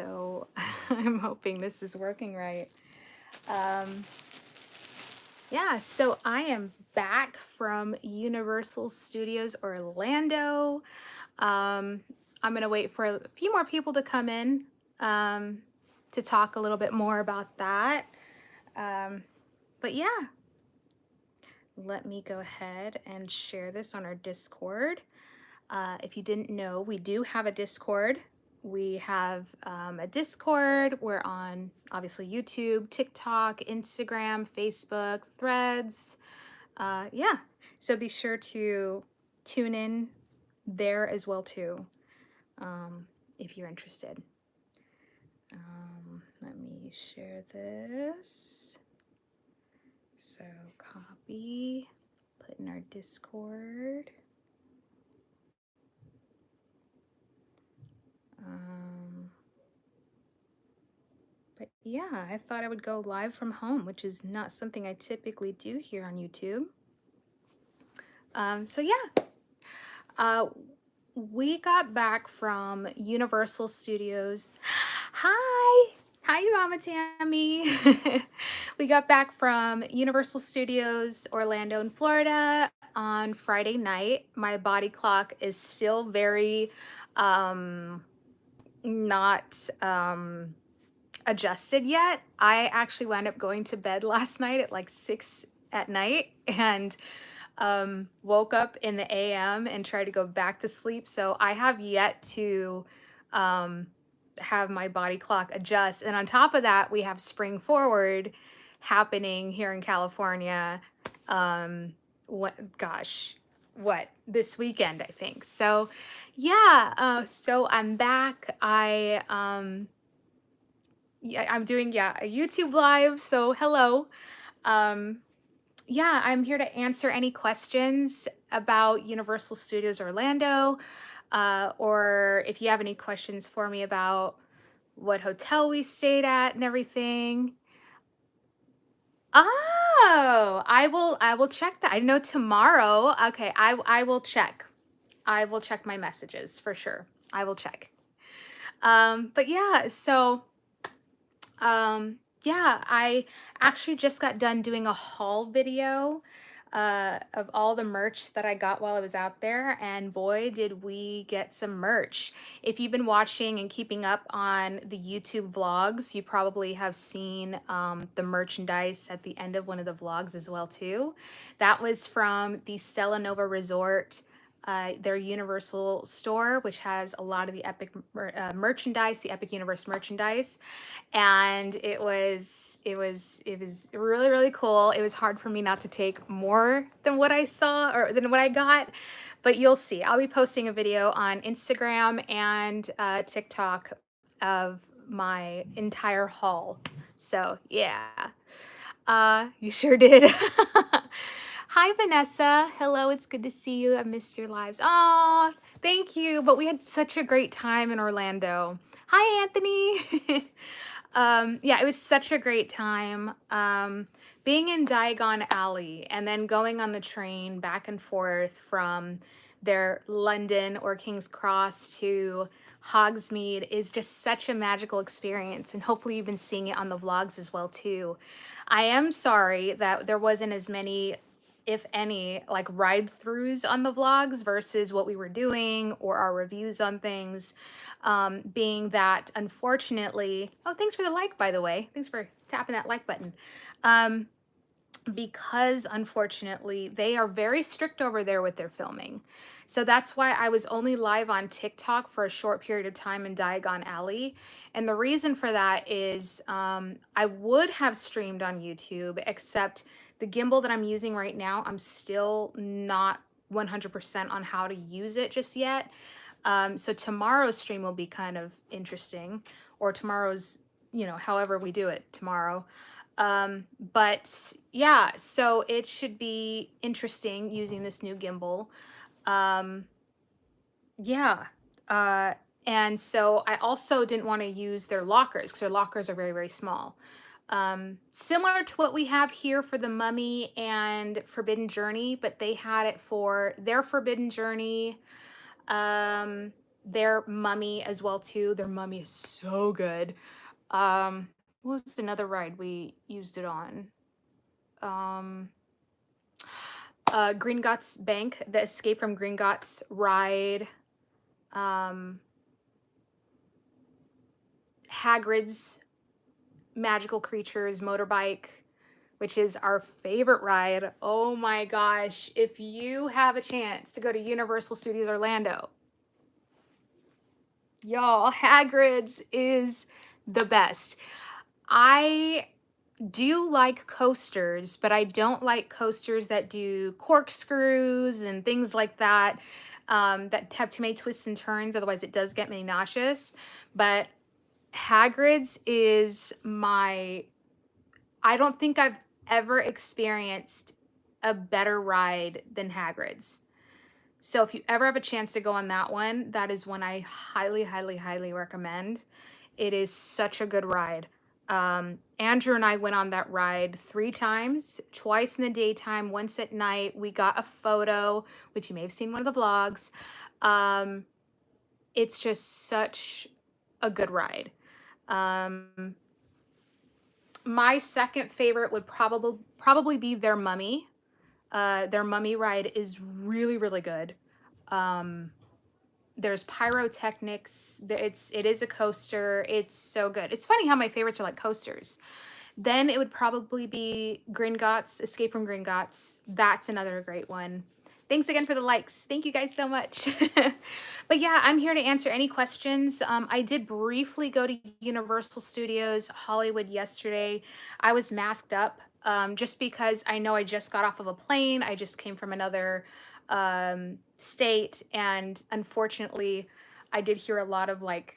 so I'm hoping this is working right. Um, yeah, so I am back from Universal Studios Orlando. Um, I'm gonna wait for a few more people to come in um, to talk a little bit more about that. Um, but yeah, let me go ahead and share this on our Discord. If you didn't know, we do have a Discord. We have a Discord. We're on obviously YouTube, TikTok, Instagram, Facebook, Threads. Yeah, so be sure to tune in there as well too, if you're interested. Let me share this. So copy, put in our Discord. But yeah, I thought I would go live from home, which is not something I typically do here on YouTube. So yeah, uh, we got back from Universal Studios. Hi! Hi, Mama Tammy. We got back from Universal Studios Orlando in Florida on Friday night. My body clock is still very not adjusted yet. I actually wound up going to bed last night at like 6 at night and woke up in the AM and tried to go back to sleep. So I have yet to have my body clock adjust. And on top of that, we have Spring Forward happening here in California. What this weekend, I think. So yeah, so I'm back. Yeah, I'm doing a YouTube live. So hello. Um, yeah, I'm here to answer any questions about Universal Studios Orlando, or if you have any questions for me about what hotel we stayed at and everything. Oh, I will check that. I know tomorrow. Okay, I will check. I will check my messages for sure. I will check. But yeah, so yeah, I actually just got done doing a haul video of all the merch that I got while I was out there, and boy, did we get some merch. If you've been watching and keeping up on the YouTube vlogs, you probably have seen the merchandise at the end of one of the vlogs as well too. That was from the Stella Nova Resort, their Universal store, which has a lot of the Epic merchandise, the Epic Universe merchandise, and it was really cool. It was hard for me not to take more than what I saw or than what I got, but you'll see. I'll be posting a video on Instagram and TikTok of my entire haul. So yeah, you sure did. Hi, Vanessa. Hello, it's good to see you. I missed your lives. Oh, thank you. But we had such a great time in Orlando. Hi, Anthony. Yeah, it was such a great time. Being in Diagon Alley and then going on the train back and forth from their London or King's Cross to Hogsmeade is just such a magical experience, and hopefully you've been seeing it on the vlogs as well too. I am sorry that there wasn't as many, if any, like ride-throughs on the vlogs versus what we were doing or our reviews on things, being that unfortunately, oh, thanks for the like, by the way. Thanks for tapping that like button. Because unfortunately they are very strict over there with their filming. So that's why I was only live on TikTok for a short period of time in Diagon Alley. And the reason for that is I would have streamed on YouTube, except the gimbal that I'm using right now, I'm still not 100% on how to use it just yet. So tomorrow's stream will be kind of interesting, or tomorrow's, however we do it tomorrow. But yeah, so it should be interesting using this new gimbal. Um, yeah. Uh, and so I also didn't want to use their lockers because their lockers are very small. Similar to what we have here for the Mummy and Forbidden Journey, but they had it for their Forbidden Journey. their Mummy as well too. Their Mummy is so good. What was another ride we used it on? Um, Gringotts Bank, the Escape from Gringotts ride. Um, Hagrid's Magical Creatures motorbike, which is our favorite ride. Oh my gosh. If you have a chance to go to Universal Studios Orlando, y'all, Hagrid's is the best. I do like coasters, but I don't like coasters that do corkscrews and things like that, that have too many twists and turns. Otherwise, it does get me nauseous. But Hagrid's is my, I don't think I've ever experienced a better ride than Hagrid's. So if you ever have a chance to go on that one, that is one I highly, highly, highly recommend. It is such a good ride. Andrew and I went on that ride 3 times, twice in the daytime, once at night. We got a photo, which you may have seen in one of the vlogs. It's just such a good ride. My second favorite would probably be their Mummy. Their Mummy ride is really, really good. There's pyrotechnics. It is a coaster. It's so good. It's funny how my favorites are like coasters. Then it would probably be Gringotts, Escape from Gringotts. That's another great one. Thanks again for the likes. Thank you guys so much. But yeah, I'm here to answer any questions. I did briefly go to Universal Studios Hollywood yesterday. I was masked up just because I know I just got off of a plane. I just came from another state, and unfortunately, I did hear a lot of like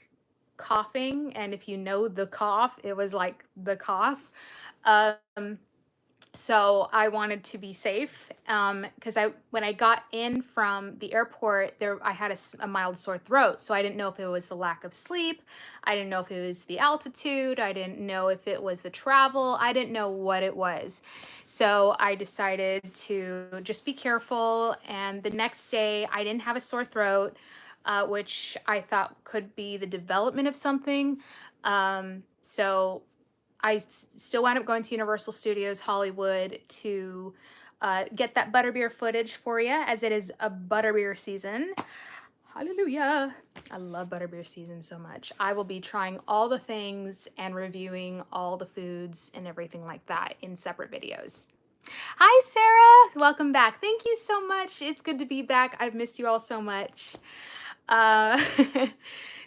coughing, and if you know the cough, it was like the cough. So I wanted to be safe because when I got in from the airport, I had a mild sore throat, so I didn't know if it was the lack of sleep. I didn't know if it was the altitude. I didn't know if it was the travel. I didn't know what it was. So I decided to just be careful. And the next day, I didn't have a sore throat, which I thought could be the development of something. So I still wound up going to Universal Studios Hollywood to get that butterbeer footage for you, as it is a butterbeer season. Hallelujah. I love butterbeer season so much. I will be trying all the things and reviewing all the foods and everything like that in separate videos. Hi, Sarah. Welcome back. Thank you so much. It's good to be back. I've missed you all so much.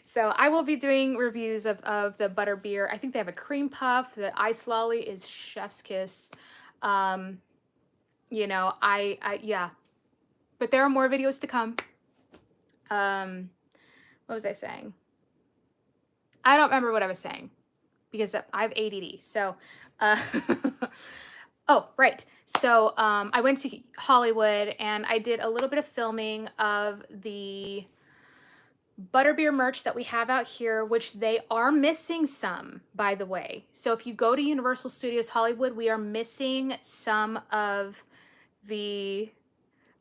So I will be doing reviews of the butterbeer. I think they have a cream puff. The ice lolly is chef's kiss. You know, yeah. But there are more videos to come. What was I saying? I don't remember what I was saying because I have ADD. So, oh, right. So I went to Hollywood and I did a little bit of filming of the butterbeer merch that we have out here, which they are missing some, by the way. So if you go to Universal Studios Hollywood, we are missing some of the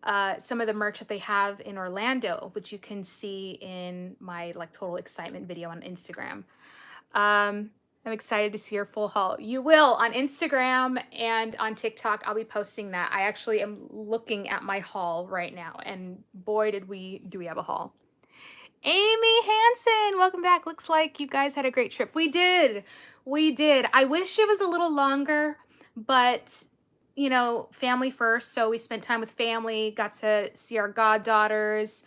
merch that they have in Orlando, which you can see in my like total excitement video on Instagram. I'm excited to see your full haul. You will on Instagram and on TikTok. I'll be posting that. I actually am looking at my haul right now, and boy, do we have a haul. Amy Hansen, welcome back. Looks like you guys had a great trip. We did. We did. I wish it was a little longer, but you know, family first. So we spent time with family, got to see our goddaughters.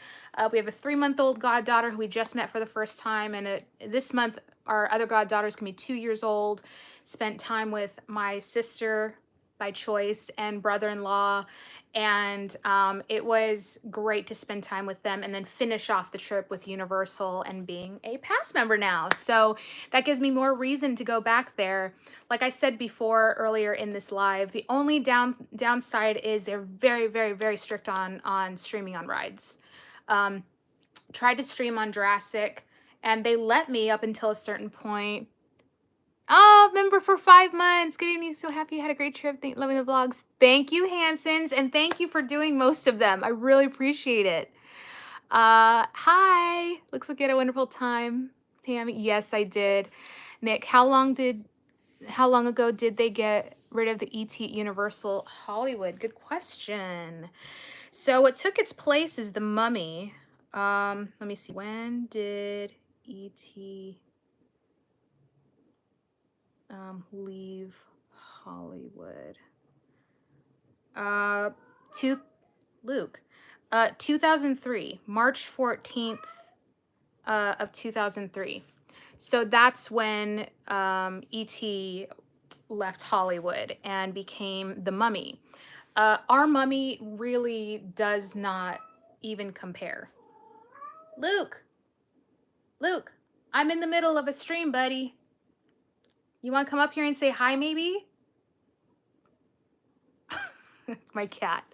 We have a 3-month-old goddaughter who we just met for the first time. And this month, our other goddaughters can be 2 years old. Spent time with my sister by choice and brother-in-law. And it was great to spend time with them and then finish off the trip with Universal and being a pass member now. So that gives me more reason to go back there. Like I said before earlier in this live, the only downside is they're very, very, very strict on streaming on rides. Tried to stream on Jurassic and they let me up until a certain point. Oh, member for 5 months. Good evening. So happy you had a great trip. Loving the vlogs. Thank you, Hansons, and thank you for doing most of them. I really appreciate it. Hi. Looks like you had a wonderful time, Tammy. Yes, I did. Nick, how long ago did they get rid of the ET at Universal Hollywood? Good question. So what took its place is the Mummy. Let me see. When did ET leave Hollywood? Uh, two Luke. 2003, March 14th of 2003. So that's when E.T. left Hollywood and became the Mummy. Our Mummy really does not even compare. Luke, Luke, I'm in the middle of a stream, buddy. You want to come up here and say hi, maybe? It's my cat.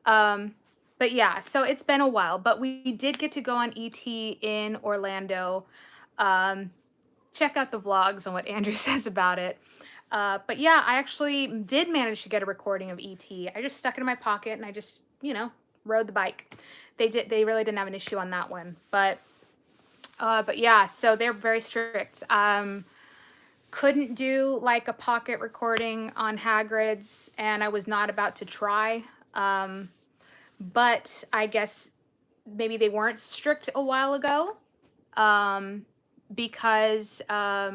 But yeah, so it's been a while, but we did get to go on ET in Orlando. Um, check out the vlogs on what Andrew says about it. But yeah, I actually did manage to get a recording of ET. I just stuck it in my pocket and I just, rode the bike. They really didn't have an issue on that one. But yeah, so they're very strict. Couldn't do like a pocket recording on Hagrid's, and I was not about to try. But I guess maybe they weren't strict a while ago. Because yeah,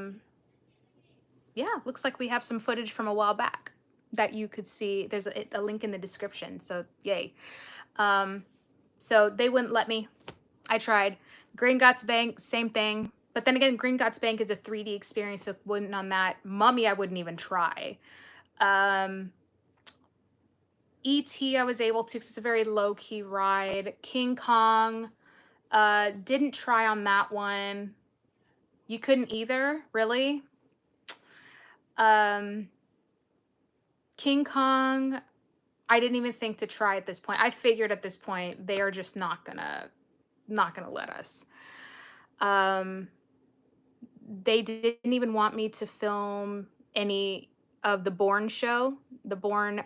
looks like we have some footage from a while back that you could see. There's a link in the description, so yay. So they wouldn't let me. I tried. Gringotts Bank, same thing. But then again, Gringotts Bank is a 3D experience, so wouldn't on that. Mummy, I wouldn't even try. E.T. I was able to, because it's a very low-key ride. King Kong, didn't try on that one. You couldn't either, really? King Kong, I didn't even think to try at this point. I figured at this point they are just not gonna let us. They didn't even want me to film any of the Bourne show, the Bourne,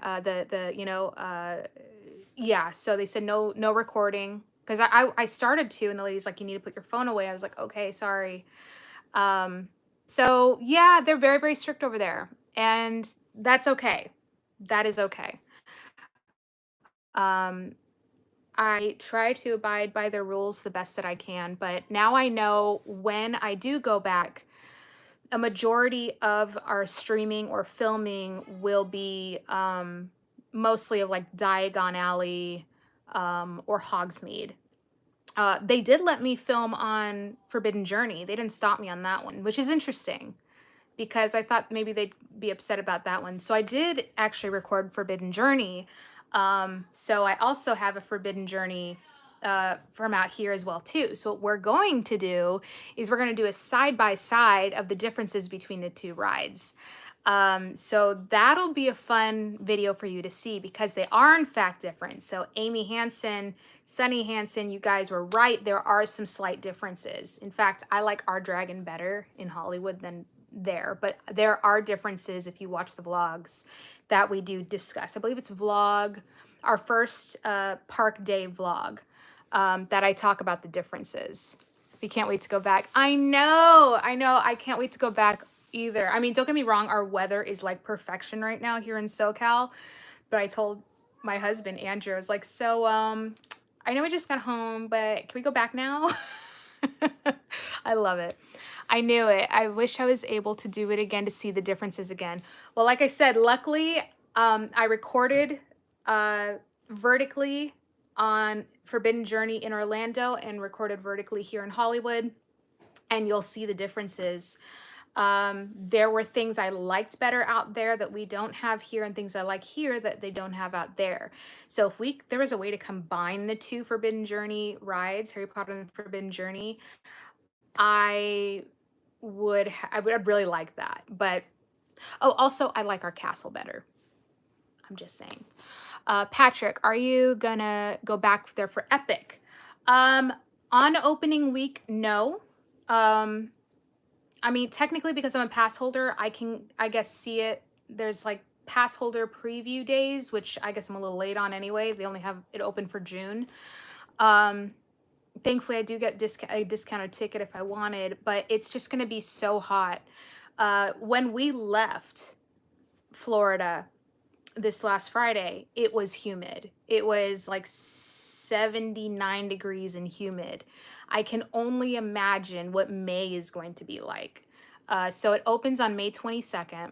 yeah. So they said no recording, because I started to, and the lady's like, you need to put your phone away. I was like, okay, sorry. So yeah, they're very, very strict over there, and that's okay. That is okay. I try to abide by their rules the best that I can, but now I know when I do go back, a majority of our streaming or filming will be mostly of like Diagon Alley or Hogsmeade. They did let me film on Forbidden Journey. They didn't stop me on that one, which is interesting because I thought maybe they'd be upset about that one. So I did actually record Forbidden Journey. So I also have a Forbidden Journey from out here as well too. So what we're going to do is we're going to do a side by side of the differences between the two rides. So that'll be a fun video for you to see because they are in fact different. So Amy Hansen, Sunny Hansen, you guys were right. There are some slight differences. In fact, I like Our Dragon better in Hollywood than there, but there are differences if you watch the vlogs that we do discuss. I believe it's our first park day vlog, that I talk about the differences. We can't wait to go back. I know. I can't wait to go back either. I mean, don't get me wrong, our weather is like perfection right now here in SoCal, but I told my husband, Andrew, I was like, so, I know we just got home, but can we go back now? I love it. I knew it. I wish I was able to do it again to see the differences again. Well, like I said, luckily, I recorded vertically on Forbidden Journey in Orlando and recorded vertically here in Hollywood, and you'll see the differences. There were things I liked better out there that we don't have here, and things I like here that they don't have out there. So if there was a way to combine the two Forbidden Journey rides, Harry Potter and Forbidden Journey, I would really like that. But also I like our castle better. I'm just saying. Patrick, are you gonna go back there for Epic? On opening week, no. I mean, technically, because I'm a pass holder, I can, I guess, see it. There's like pass holder preview days, which I guess I'm a little late on anyway. They only have it open for June. Thankfully, I do get a discounted ticket if I wanted, but it's just gonna be so hot. When we left Florida this last Friday, it was humid. It was like 79 degrees and humid. I can only imagine what May is going to be like. So it opens on May 22nd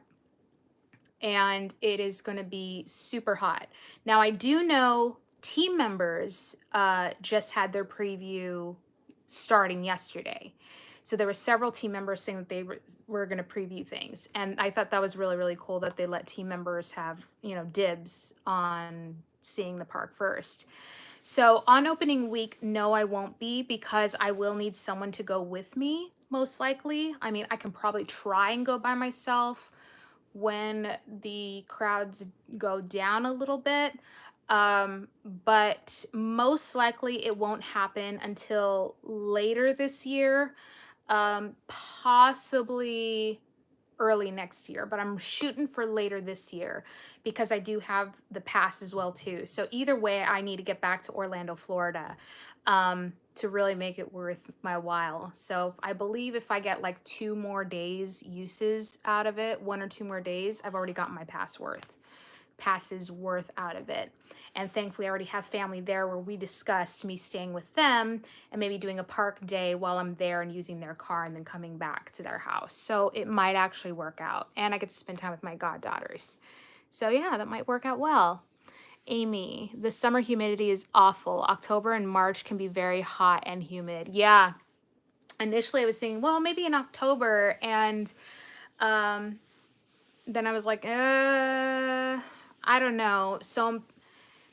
and it is going to be super hot. Now, I do know team members just had their preview starting yesterday. So there were several team members saying that they were going to preview things, and I thought that was really really cool that they let team members have, you know, dibs on seeing the park first. So on opening week, no, I won't be because I will need someone to go with me, most likely. I mean, I can probably try and go by myself when the crowds go down a little bit. But most likely it won't happen until later this year, possibly early next year, but I'm shooting for later this year because I do have the pass as well too. So either way, I need to get back to Orlando, Florida, to really make it worth my while. So I believe if I get like 2 more days uses out of it, 1 or 2 more days, I've already got my passes worth out of it. And thankfully, I already have family there where we discussed me staying with them and maybe doing a park day while I'm there and using their car and then coming back to their house. So it might actually work out. And I get to spend time with my goddaughters. So yeah, that might work out well. Amy, the summer humidity is awful. October and March can be very hot and humid. Yeah. Initially, I was thinking, well, maybe in October. And um, then I was like, I don't know. So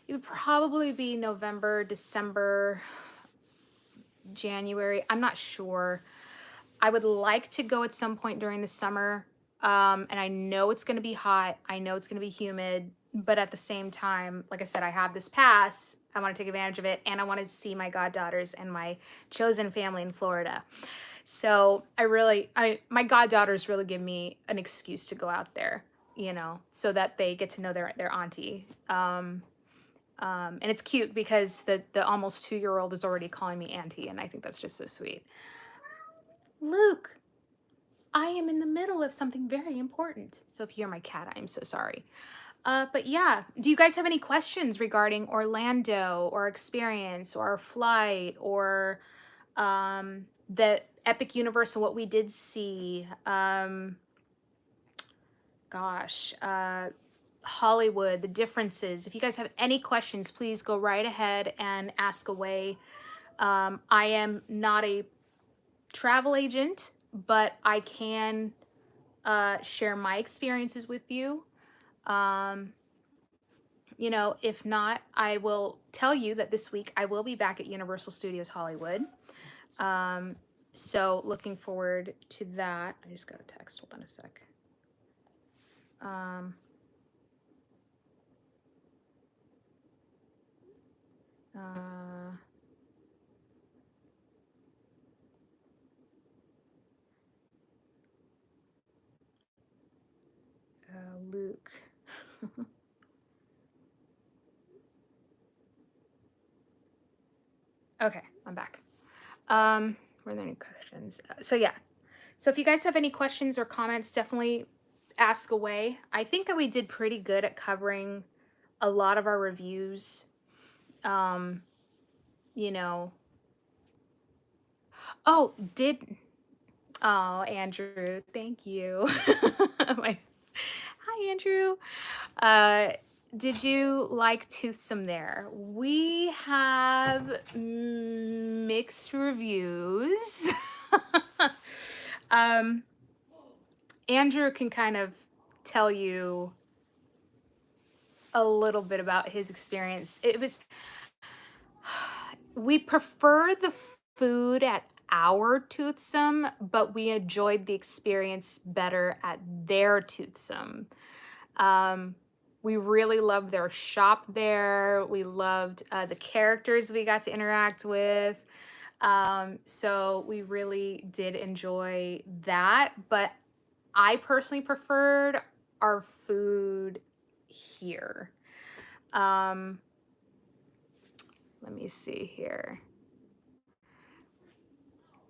it would probably be November, December, January. I'm not sure. I would like to go at some point during the summer. And I know it's going to be hot. I know it's going to be humid. But at the same time, like I said, I have this pass. I want to take advantage of it. And I want to see my goddaughters and my chosen family in Florida. So my goddaughters really give me an excuse to go out there, you know, so that they get to know their auntie. And it's cute because the almost 2-year-old is already calling me auntie, and I think that's just so sweet. Luke, I am in the middle of something very important. So if you hear my cat, I am so sorry. But yeah, do you guys have any questions regarding Orlando or experience or flight or the Epic Universe and what we did see? Gosh, Hollywood, the differences. If you guys have any questions, please go right ahead and ask away. I am not a travel agent, but I can share my experiences with you. You know, if not, I will tell you that this week I will be back at Universal Studios Hollywood. So looking forward to that. I just got a text. Hold on a sec. Luke. Okay, I'm back. Were there any questions? So yeah. So if you guys have any questions or comments, definitely ask away. I think that we did pretty good at covering a lot of our reviews. You know. Oh, Andrew, thank you. Hi, Andrew. Did you like Toothsome there? We have mixed reviews. Andrew can kind of tell you a little bit about his experience. We prefer the food at our Toothsome, but we enjoyed the experience better at their Toothsome. We really loved their shop there. We loved the characters we got to interact with. So we really did enjoy that. But I personally preferred our food here. Let me see here.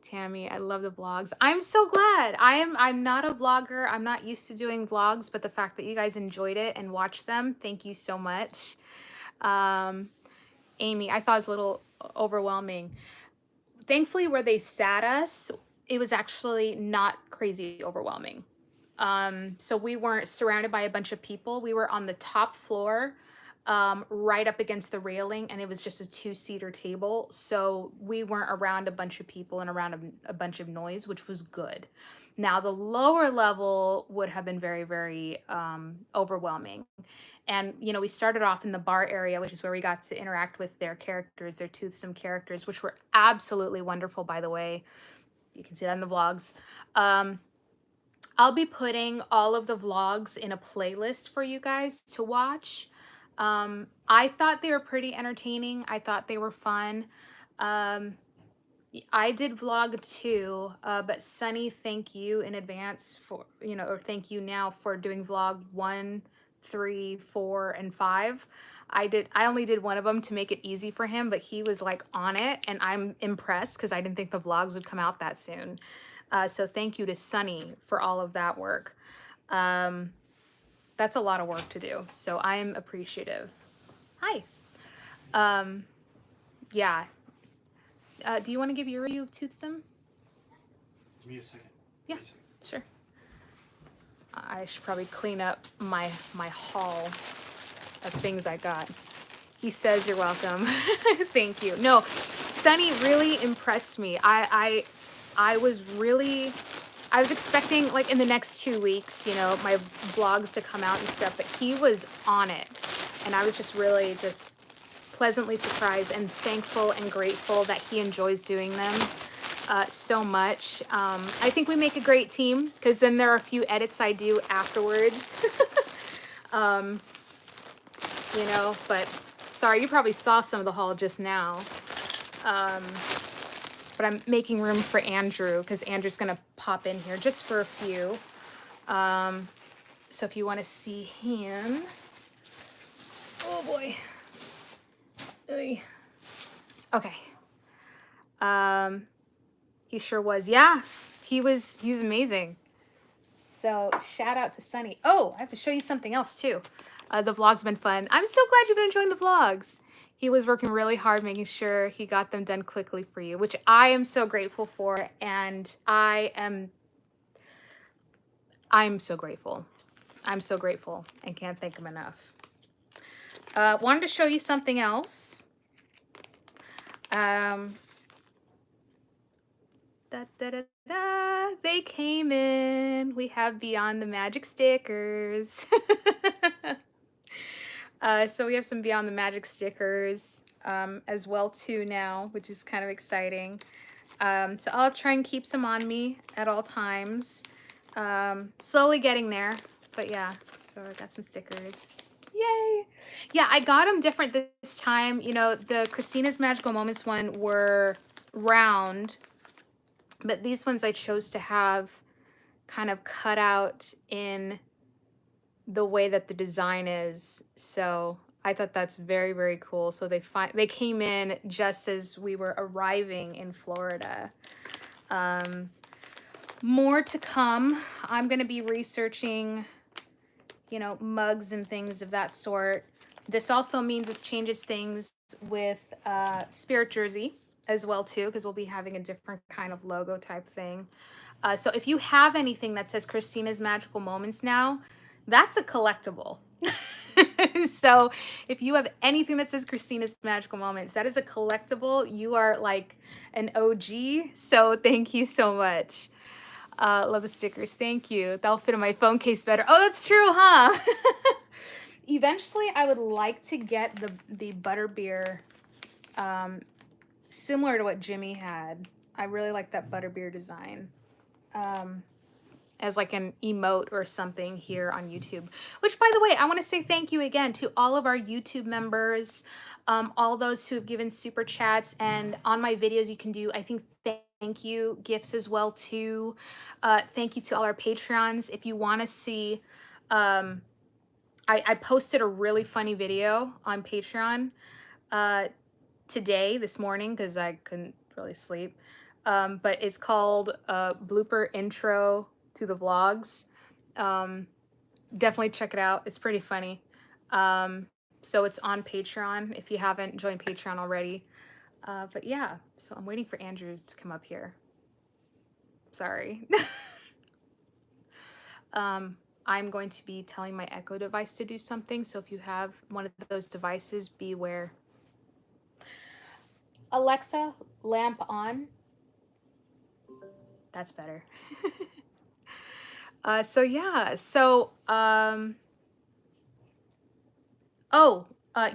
Tammy, I love the vlogs. I'm so glad. I'm not a vlogger. I'm not used to doing vlogs, but the fact that you guys enjoyed it and watched them, thank you so much. Um, Amy, I thought it was a little overwhelming. Thankfully, where they sat us, it was actually not crazy overwhelming. So we weren't surrounded by a bunch of people. We were on the top floor, right up against the railing, and it was just a two-seater table. So we weren't around a bunch of people and around a bunch of noise, which was good. Now, the lower level would have been very, very overwhelming. And, you know, we started off in the bar area, which is where we got to interact with their characters, their toothsome characters, which were absolutely wonderful, by the way. You can see that in the vlogs. I'll be putting all of the vlogs in a playlist for you guys to watch. I thought they were pretty entertaining. I thought they were fun. I did vlog too, but Sunny, thank you in advance for, you know, or thank you now for doing vlog 1, 3, 4, and 5. I only did one of them to make it easy for him, but he was like on it, and I'm impressed because I didn't think the vlogs would come out that soon. So thank you to Sunny for all of that work. That's a lot of work to do, so I'm appreciative. Hi. Yeah. Do you want to give your review of Toothsome? Give me a second. Yeah, sure. I should probably clean up my haul of things I got. He says you're welcome. Thank you. No, Sunny really impressed me. I was expecting like in the next 2 weeks, you know, my vlogs to come out and stuff, but he was on it. And I was just really just pleasantly surprised and thankful and grateful that he enjoys doing them so much. I think we make a great team because then there are a few edits I do afterwards. You know, but sorry, you probably saw some of the haul just now. But I'm making room for Andrew because Andrew's gonna pop in here just for a few. So if you want to see him, oh boy. Oy. Okay. He sure was. Yeah, he's amazing. So shout out to Sunny. Oh, I have to show you something else too. The vlog's been fun. I'm so glad you've been enjoying the vlogs. He was working really hard making sure he got them done quickly for you, which I am so grateful for, and I'm so grateful. I'm so grateful and can't thank him enough. Wanted to show you something else. They came in. We have Beyond the Magic stickers. So we have some Beyond the Magic stickers as well too now, which is kind of exciting. So I'll try and keep some on me at all times. Slowly getting there, but yeah. So I got some stickers. Yay! Yeah, I got them different this time. You know, the Christina's Magical Moments one were round, but these ones I chose to have kind of cut out in the way that the design is. So I thought that's very, very cool. So they came in just as we were arriving in Florida. More to come. I'm going to be researching, you know, mugs and things of that sort. This also means it changes things with Spirit Jersey as well too, because we'll be having a different kind of logo type thing. So if you have anything that says Christina's Magical Moments now, that's a collectible. So if you have anything that says Christina's Magical Moments, that is a collectible. You are like an OG. So thank you so much. Love the stickers. Thank you. That'll fit in my phone case better. Oh, that's true, huh? Eventually, I would like to get the butterbeer similar to what Jimmy had. I really like that butterbeer design. As like an emote or something here on YouTube. Which, by the way, I want to say thank you again to all of our YouTube members, all those who have given super chats, and on my videos you can do, I think, thank you gifts as well too. Thank you to all our Patreons. If you want to see, I posted a really funny video on Patreon today, this morning, because I couldn't really sleep. but it's called Blooper Intro to the Vlogs. Definitely check it out. It's pretty funny. So it's on Patreon if you haven't joined Patreon already. But yeah, so I'm waiting for Andrew to come up here. Sorry. I'm going to be telling my Echo device to do something. So if you have one of those devices, beware. Alexa, lamp on. That's better. So yeah, so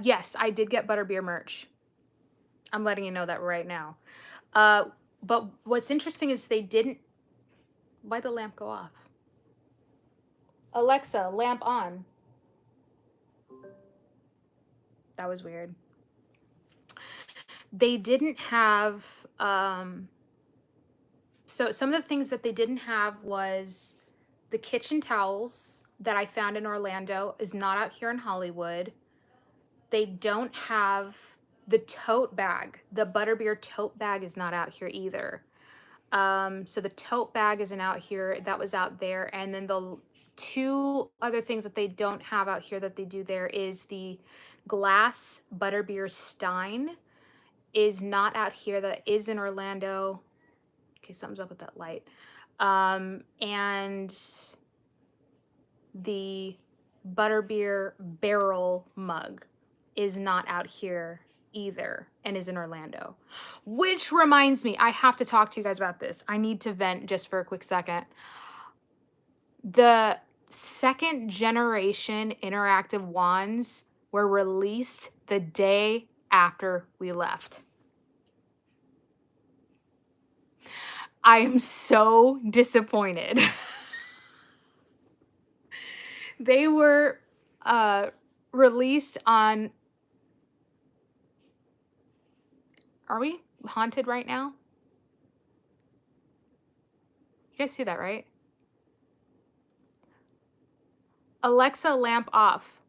yes, I did get Butterbeer merch. I'm letting you know that right now. But what's interesting is they didn't. Why'd the lamp go off? Alexa, lamp on. That was weird. They didn't have. So some of the things that they didn't have was the kitchen towels that I found in Orlando is not out here in Hollywood. They don't have the tote bag. The Butterbeer tote bag is not out here either. So the tote bag isn't out here. That was out there. And then the two other things that they don't have out here that they do there is the glass Butterbeer Stein is not out here. That is in Orlando. Okay, something's up with that light. And the Butterbeer barrel mug is not out here either and is in Orlando. Which reminds me, I have to talk to you guys about this. I need to vent just for a quick second. The second generation interactive wands were released the day after we left. I am so disappointed. They were released on... Are we haunted right now? You guys see that, right? Alexa, lamp off.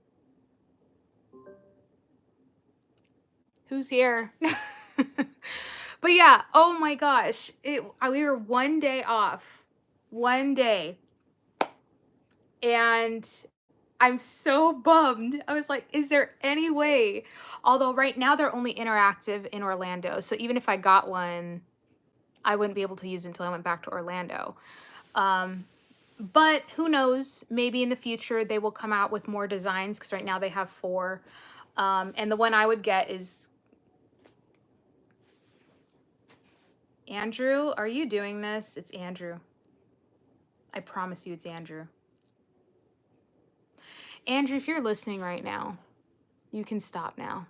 Who's here? But yeah, oh my gosh. We were one day off. One day. And I'm so bummed. I was like, is there any way? Although right now they're only interactive in Orlando. So even if I got one, I wouldn't be able to use it until I went back to Orlando. But who knows? Maybe in the future they will come out with more designs because right now they have 4. And the one I would get is... Andrew, are you doing this? It's Andrew. I promise you it's Andrew. Andrew, if you're listening right now, you can stop now.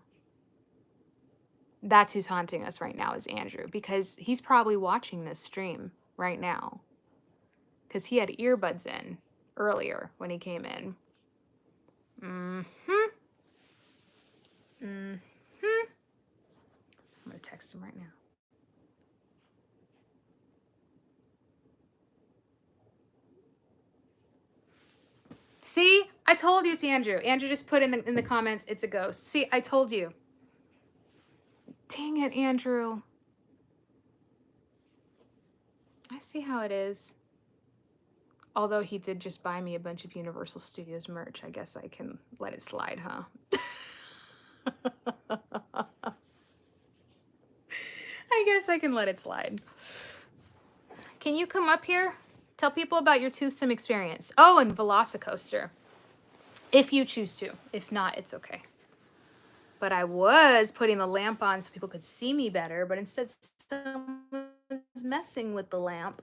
That's who's haunting us right now is Andrew, because he's probably watching this stream right now because he had earbuds in earlier when he came in. I'm going to text him right now. See, I told you it's Andrew. Andrew just put in the comments, it's a ghost. See, I told you. Dang it, Andrew. I see how it is. Although he did just buy me a bunch of Universal Studios merch, I guess I can let it slide, huh? I guess I can let it slide. Can you come up here? Tell people about your toothsome experience. Oh, and Velocicoaster. If you choose to. If not, it's okay. But I was putting the lamp on so people could see me better, but instead someone's messing with the lamp.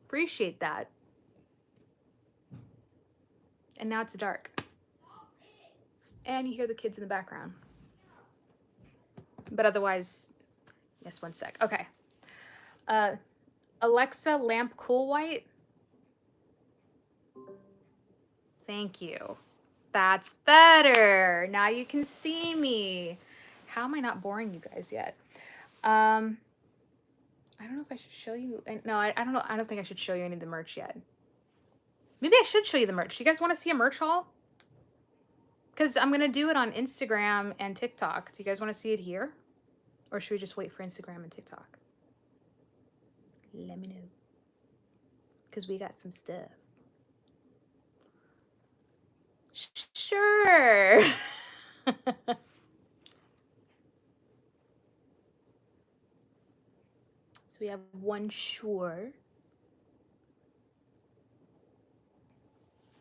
Appreciate that. And now it's dark. And you hear the kids in the background. But otherwise, yes, one sec. Okay. Alexa, lamp cool white. Thank you. That's better. Now you can see me. How am I not boring you guys yet? I don't know if I should show you. No, I don't know. I don't think I should show you any of the merch yet. Maybe I should show you the merch. Do you guys want to see a merch haul? Because I'm going to do it on Instagram and TikTok. Do you guys want to see it here? Or should we just wait for Instagram and TikTok? let me know. Because we got some stuff. Sure. So we have one sure.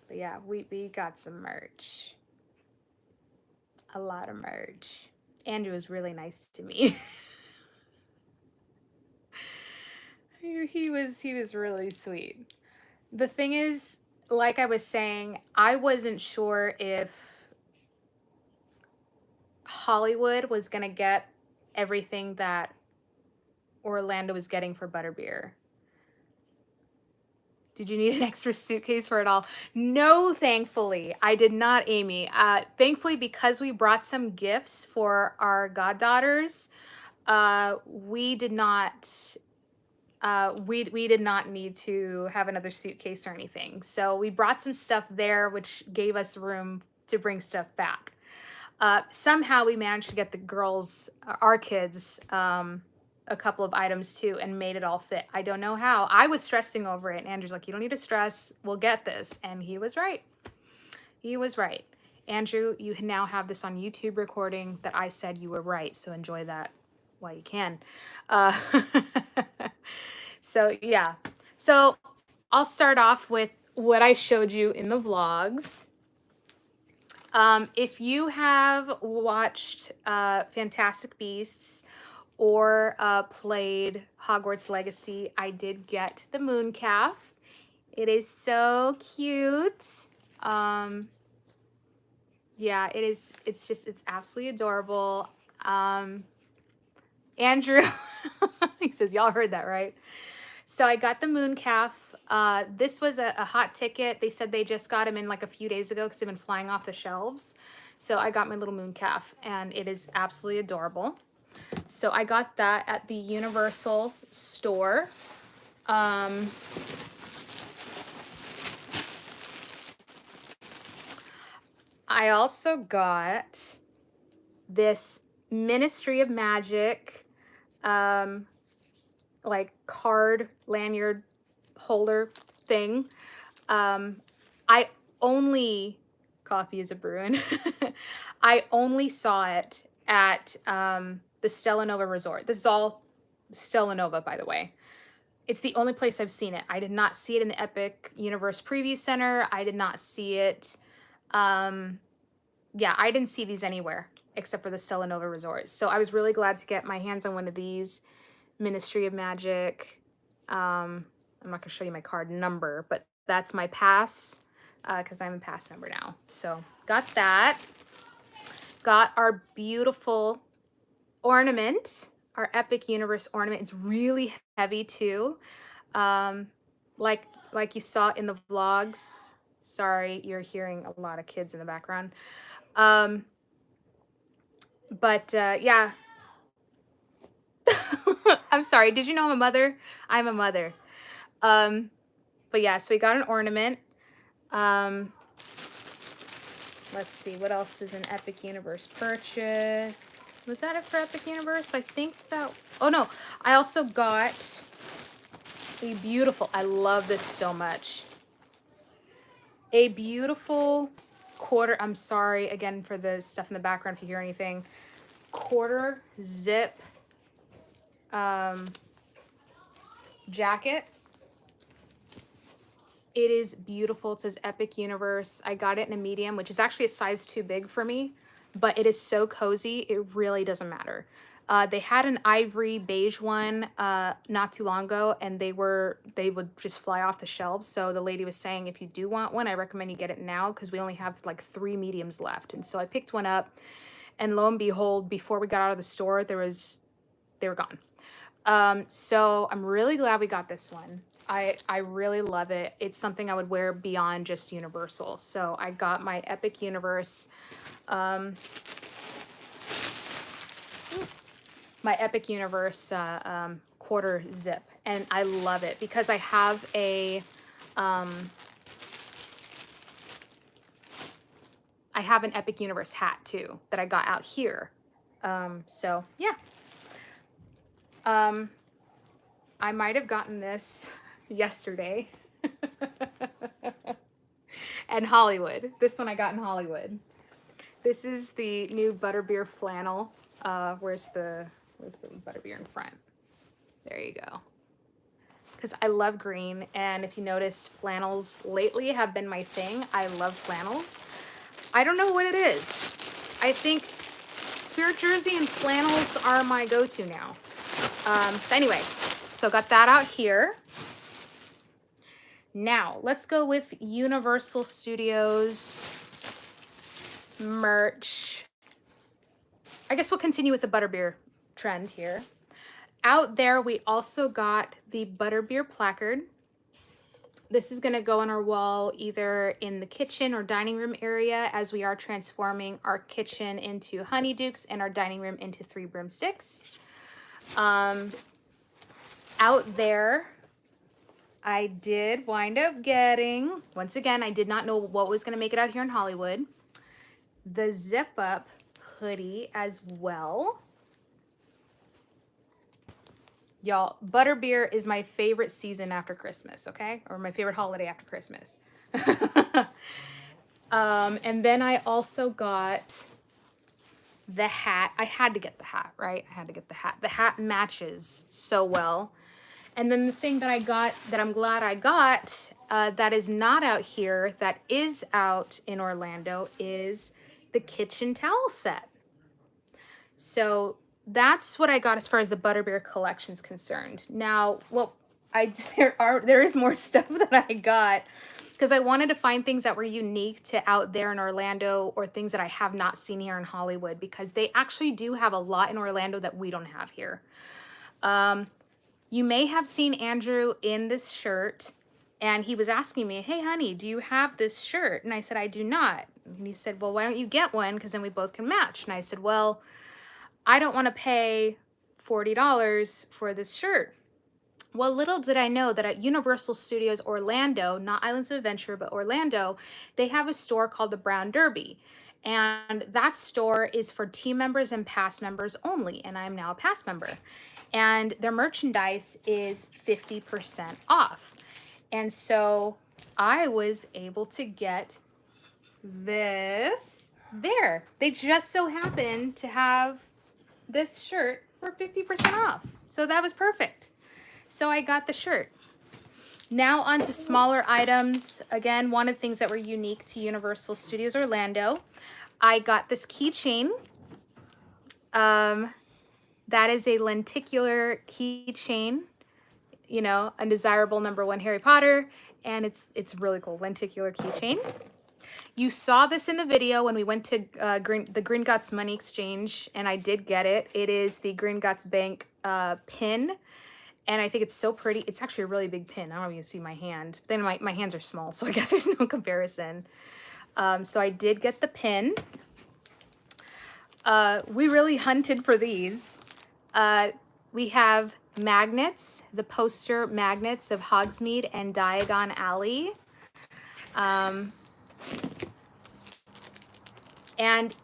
But yeah, we got some merch. A lot of merch. Andrew was really nice to me. he was really sweet. The thing is, like I was saying, I wasn't sure if Hollywood was gonna get everything that Orlando was getting for Butterbeer. Did you need an extra suitcase for it all? No, thankfully. I did not, Amy. Thankfully, because we brought some gifts for our goddaughters, we did not we did not need to have another suitcase or anything. So we brought some stuff there, which gave us room to bring stuff back. Somehow we managed to get the girls, our kids, a couple of items too, and made it all fit. I don't know how. I was stressing over it, and Andrew's like, you don't need to stress. We'll get this. And he was right. He was right. Andrew, you now have this on YouTube recording that I said you were right. So enjoy that while you can. So yeah. So I'll start off with what I showed you in the vlogs. If you have watched Fantastic Beasts or played Hogwarts Legacy, I did get the Mooncalf. It is so cute. Yeah, it is. It's absolutely adorable. Andrew, he says, y'all heard that, right? So I got the Mooncalf. This was a hot ticket. They said they just got him in like a few days ago because they've been flying off the shelves. So I got my little Mooncalf, and it is absolutely adorable. So I got that at the Universal store. I also got this Ministry of Magic like card lanyard holder thing. I only, coffee is a Bruin. I only saw it at the Stella Nova Resort. This is all Stella Nova, by the way. It's the only place I've seen it. I did not see it in the Epic Universe Preview Center. I did not see it. Yeah, I didn't see these anywhere except for the Stella Nova Resort. So I was really glad to get my hands on one of these. Ministry of Magic. I'm not going to show you my card number, but that's my pass because I'm a pass member now. So got that. Got our beautiful ornament, our Epic Universe ornament. It's really heavy too. Like you saw in the vlogs. Sorry, you're hearing a lot of kids in the background. Yeah. I'm sorry. Did you know I'm a mother? I'm a mother. But yeah, so we got an ornament. Let's see, what else is an Epic Universe purchase? Was that it for Epic Universe? I think that, oh no, I also got a beautiful, I love this so much. A beautiful quarter, I'm sorry again for the stuff in the background if you hear anything. Quarter zip jacket. It is beautiful. It says Epic Universe. I got it in a medium, which is actually a size too big for me, but it is so cozy. It really doesn't matter. They had an ivory beige one not too long ago, and they would just fly off the shelves. So the lady was saying, if you do want one, I recommend you get it now because we only have like 3 mediums left. And so I picked one up, and lo and behold, before we got out of the store, they were gone. So I'm really glad we got this one. I really love it. It's something I would wear beyond just Universal. So I got my Epic Universe, my Epic Universe quarter zip, and I love it because I have an Epic Universe hat too that I got out here. So yeah. I might have gotten this yesterday. And Hollywood. This one I got in Hollywood. This is the new Butterbeer flannel. Where's the Butterbeer in front? There you go. Because I love green, and if you noticed, flannels lately have been my thing. I love flannels. I don't know what it is. I think Spirit Jersey and flannels are my go-to now. Anyway, so got that out here. Now, let's go with Universal Studios merch. I guess we'll continue with the Butterbeer trend here. Out there, we also got the Butterbeer placard. This is going to go on our wall either in the kitchen or dining room area, as we are transforming our kitchen into Honeydukes and our dining room into Three Broomsticks. Out there, I did wind up getting, once again, I did not know what was going to make it out here in Hollywood, the zip up hoodie as well. Y'all, Butterbeer is my favorite season after Christmas, okay? Or my favorite holiday after Christmas. And then I also got the hat. I had to get the hat, right? I had to get the hat. The hat matches so well. And then the thing that I got, that I'm glad I got, that is not out here, that is out in Orlando, is the kitchen towel set. So that's what I got as far as the Butterbeer collection's concerned. Now, well, there is more stuff that I got because I wanted to find things that were unique to out there in Orlando, or things that I have not seen here in Hollywood, because they actually do have a lot in Orlando that we don't have here. You may have seen Andrew in this shirt, and he was asking me, "Hey, honey, do you have this shirt?" And I said, "I do not." And he said, "Well, why don't you get one? Because then we both can match." And I said, "Well, I don't want to pay $40 for this shirt." Well, little did I know that at Universal Studios Orlando, not Islands of Adventure, but Orlando, they have a store called the Brown Derby. And that store is for team members and pass members only. And I'm now a pass member. And their merchandise is 50% off. And so I was able to get this there. They just so happened to have this shirt for 50% off. So that was perfect. So I got the shirt. Now on to smaller items. Again, one of the things that were unique to Universal Studios Orlando, I got this keychain. That is a lenticular keychain, you know, undesirable #1 Harry Potter, and it's really cool, lenticular keychain. You saw this in the video when we went to the Gringotts Money Exchange, and I did get it. It is the Gringotts Bank pin, and I think it's so pretty. It's actually a really big pin. I don't know if you can see my hand. Then my hands are small, so I guess there's no comparison. So I did get the pin. We really hunted for these. We have magnets, the poster magnets of Hogsmeade and Diagon Alley. And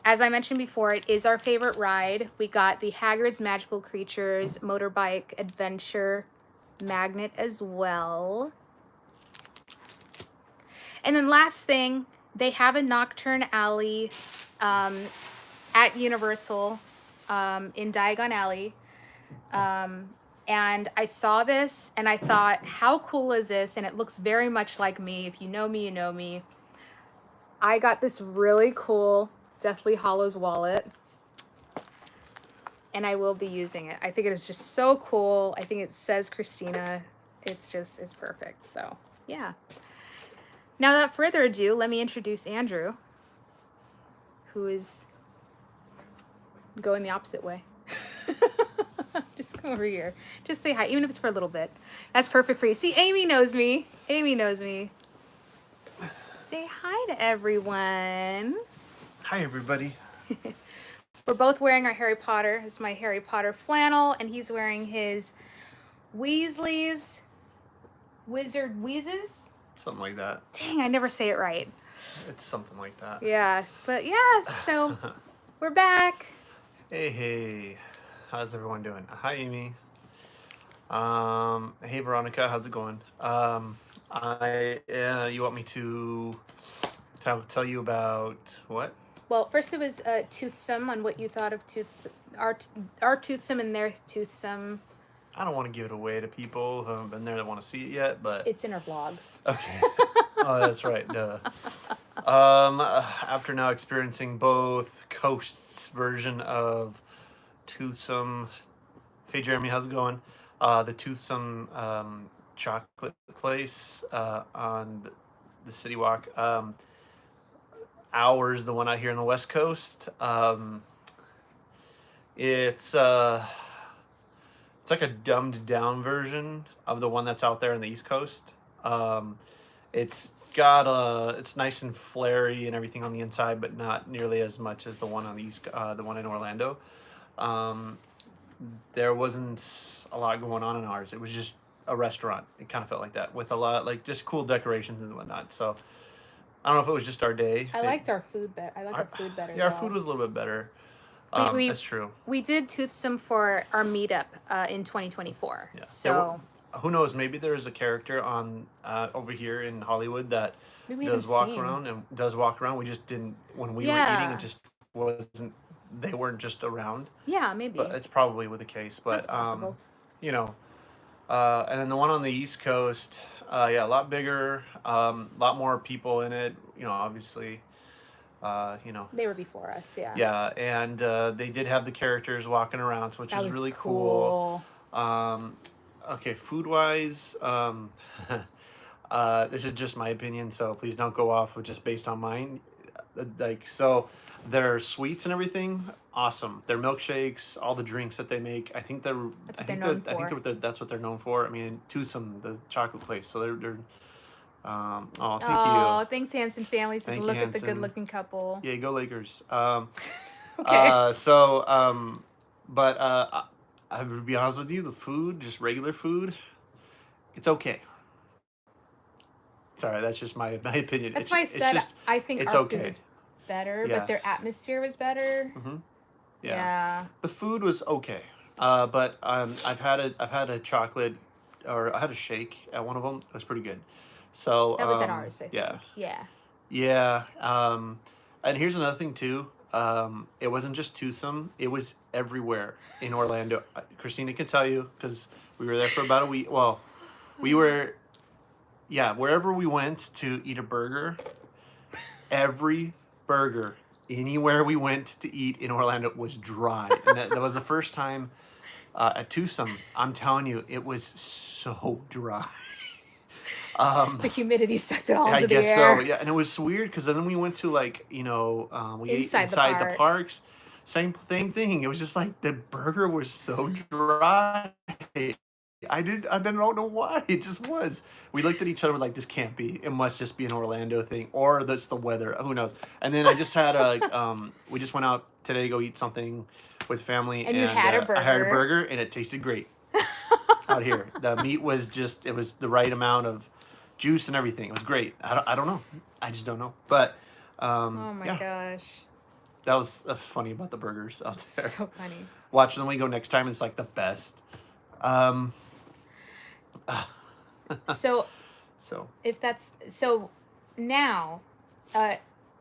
as I mentioned before, it is our favorite ride. We got the Hagrid's Magical Creatures Motorbike Adventure magnet as well. And then last thing, they have a Nocturne Alley at Universal in Diagon Alley. And I saw this and I thought, how cool is this? And it looks very much like me. If you know me, you know me. I got this really cool Deathly Hallows wallet, and I will be using it. I think it is just so cool. I think it says Christina. It's perfect. So yeah. Now without further ado, let me introduce Andrew, who is going the opposite way. Just come over here. Just say hi, even if it's for a little bit. That's perfect for you. See, Amy knows me. Amy knows me. Say hi to everyone. Hi, everybody. We're both wearing our Harry Potter. It's my Harry Potter flannel, and he's wearing his Weasley's Wizard Wheezes. Something like that. Dang, I never say it right. It's something like that. Yeah, but yeah, so we're back. Hey. How's everyone doing? Hi, Amy. Hey Veronica, how's it going? You want me to tell you about what? Well, first it was Toothsome on what you thought of our Toothsome and their Toothsome. I don't want to give it away to people who haven't been there that want to see it yet, but It's in our vlogs. okay. Oh, that's right. Duh. After now experiencing both Coast's version of Toothsome. Hey Jeremy, how's it going? The Toothsome chocolate place on the City Walk. Ours, the one out here on the West Coast. It's it's like a dumbed down version of the one that's out there on the East Coast. It's got it's nice and flary and everything on the inside, but not nearly as much as the one on the one in Orlando. There wasn't a lot going on in ours. It was just a restaurant. It kind of felt like that with a lot like just cool decorations and whatnot. So I don't know if it was just our day. I liked our food better. I like our food better. Yeah, our food was a little bit better. That's true. We did Toothsome for our meetup in 2024. Yeah. So who knows? Maybe there's a character on over here in Hollywood that maybe we does haven't walk seen. around and does walk around. We just didn't when we were Yeah. eating. It just wasn't. They weren't just around. Yeah, maybe. But it's probably with the case. But That's possible. you know, and then the one on the East Coast, yeah, a lot bigger, a lot more people in it. You know, obviously, you know. They were before us, yeah. Yeah, and they did have the characters walking around, which That was was really cool. Okay, food wise, this is just my opinion, so please don't go off with just based on mine. Like, so their sweets and everything, awesome. Their milkshakes, all the drinks that they make, I think they're, That's I what think they're known I think for. that's what they're known for. I mean, Toothsome, the chocolate place, so they're oh, thank Oh, you. thanks, Hanson family. Says Thank you, look at the Hanson. good-looking couple. Yeah, go Lakers. Okay. But I would be honest with you, the food, just regular food, it's okay. Sorry, that's just my opinion. That's why I said I think it's our okay. food was better, Yeah. but their atmosphere was better. Yeah. Yeah. The food was okay. But I've had a chocolate, or I had a shake at one of them. It was pretty good. So That was at ours, I think. yeah. Yeah. Yeah. And here's another thing too. It wasn't just Toothsome. It was everywhere in Orlando. Christina can tell you because we were there for about a week. Well, we were, yeah, wherever we went to eat a burger, every burger, anywhere we went to eat in Orlando was dry. And that was the first time at Toothsome. I'm telling you, it was so dry. The humidity sucked it all I into the guess air. so. Yeah, and it was weird because then we went to like we ate Inside the inside the park. parks. Same thing. It was just like the burger was so dry. I don't know why. It just was. We looked at each other like this can't be. It must just be an Orlando thing, or that's the weather. Who knows? And then I just had we just went out today to go eat something with family, And you had a I had a burger. burger, and it tasted great out here. The meat was just it was the right amount of juice and everything. It was great. I don't know. I just don't know. But Oh my yeah, gosh. that was funny about the burgers out there. So funny. Watch them when we go next time. It's like the best. So So so now,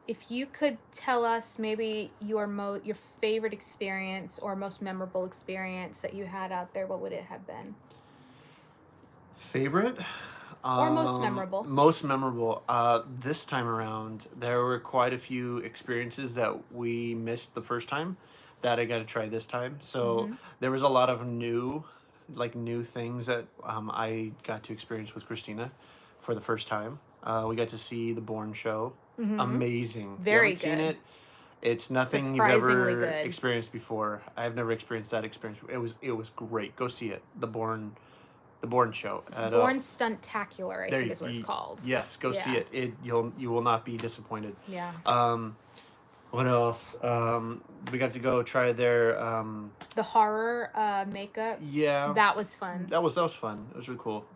if you could tell us maybe your favorite experience or most memorable experience that you had out there, what would it have been? favorite Or most memorable. Most memorable. This time around, there were quite a few experiences that we missed the first time that I got to try this time. So there was a lot of new things that I got to experience with Christina for the first time. We got to see the Bourne show. Amazing. If you Very haven't seen good. it, it's nothing you've Surprisingly ever good. experienced before. I've never experienced that experience. It was great. Go see it. The Bourne show. It's Born Stuntacular, I think is what it's called. Yes, go see it. You will not be disappointed. Yeah. What else? We got to go try their The horror makeup. yeah. That was fun. That was fun. It was really cool.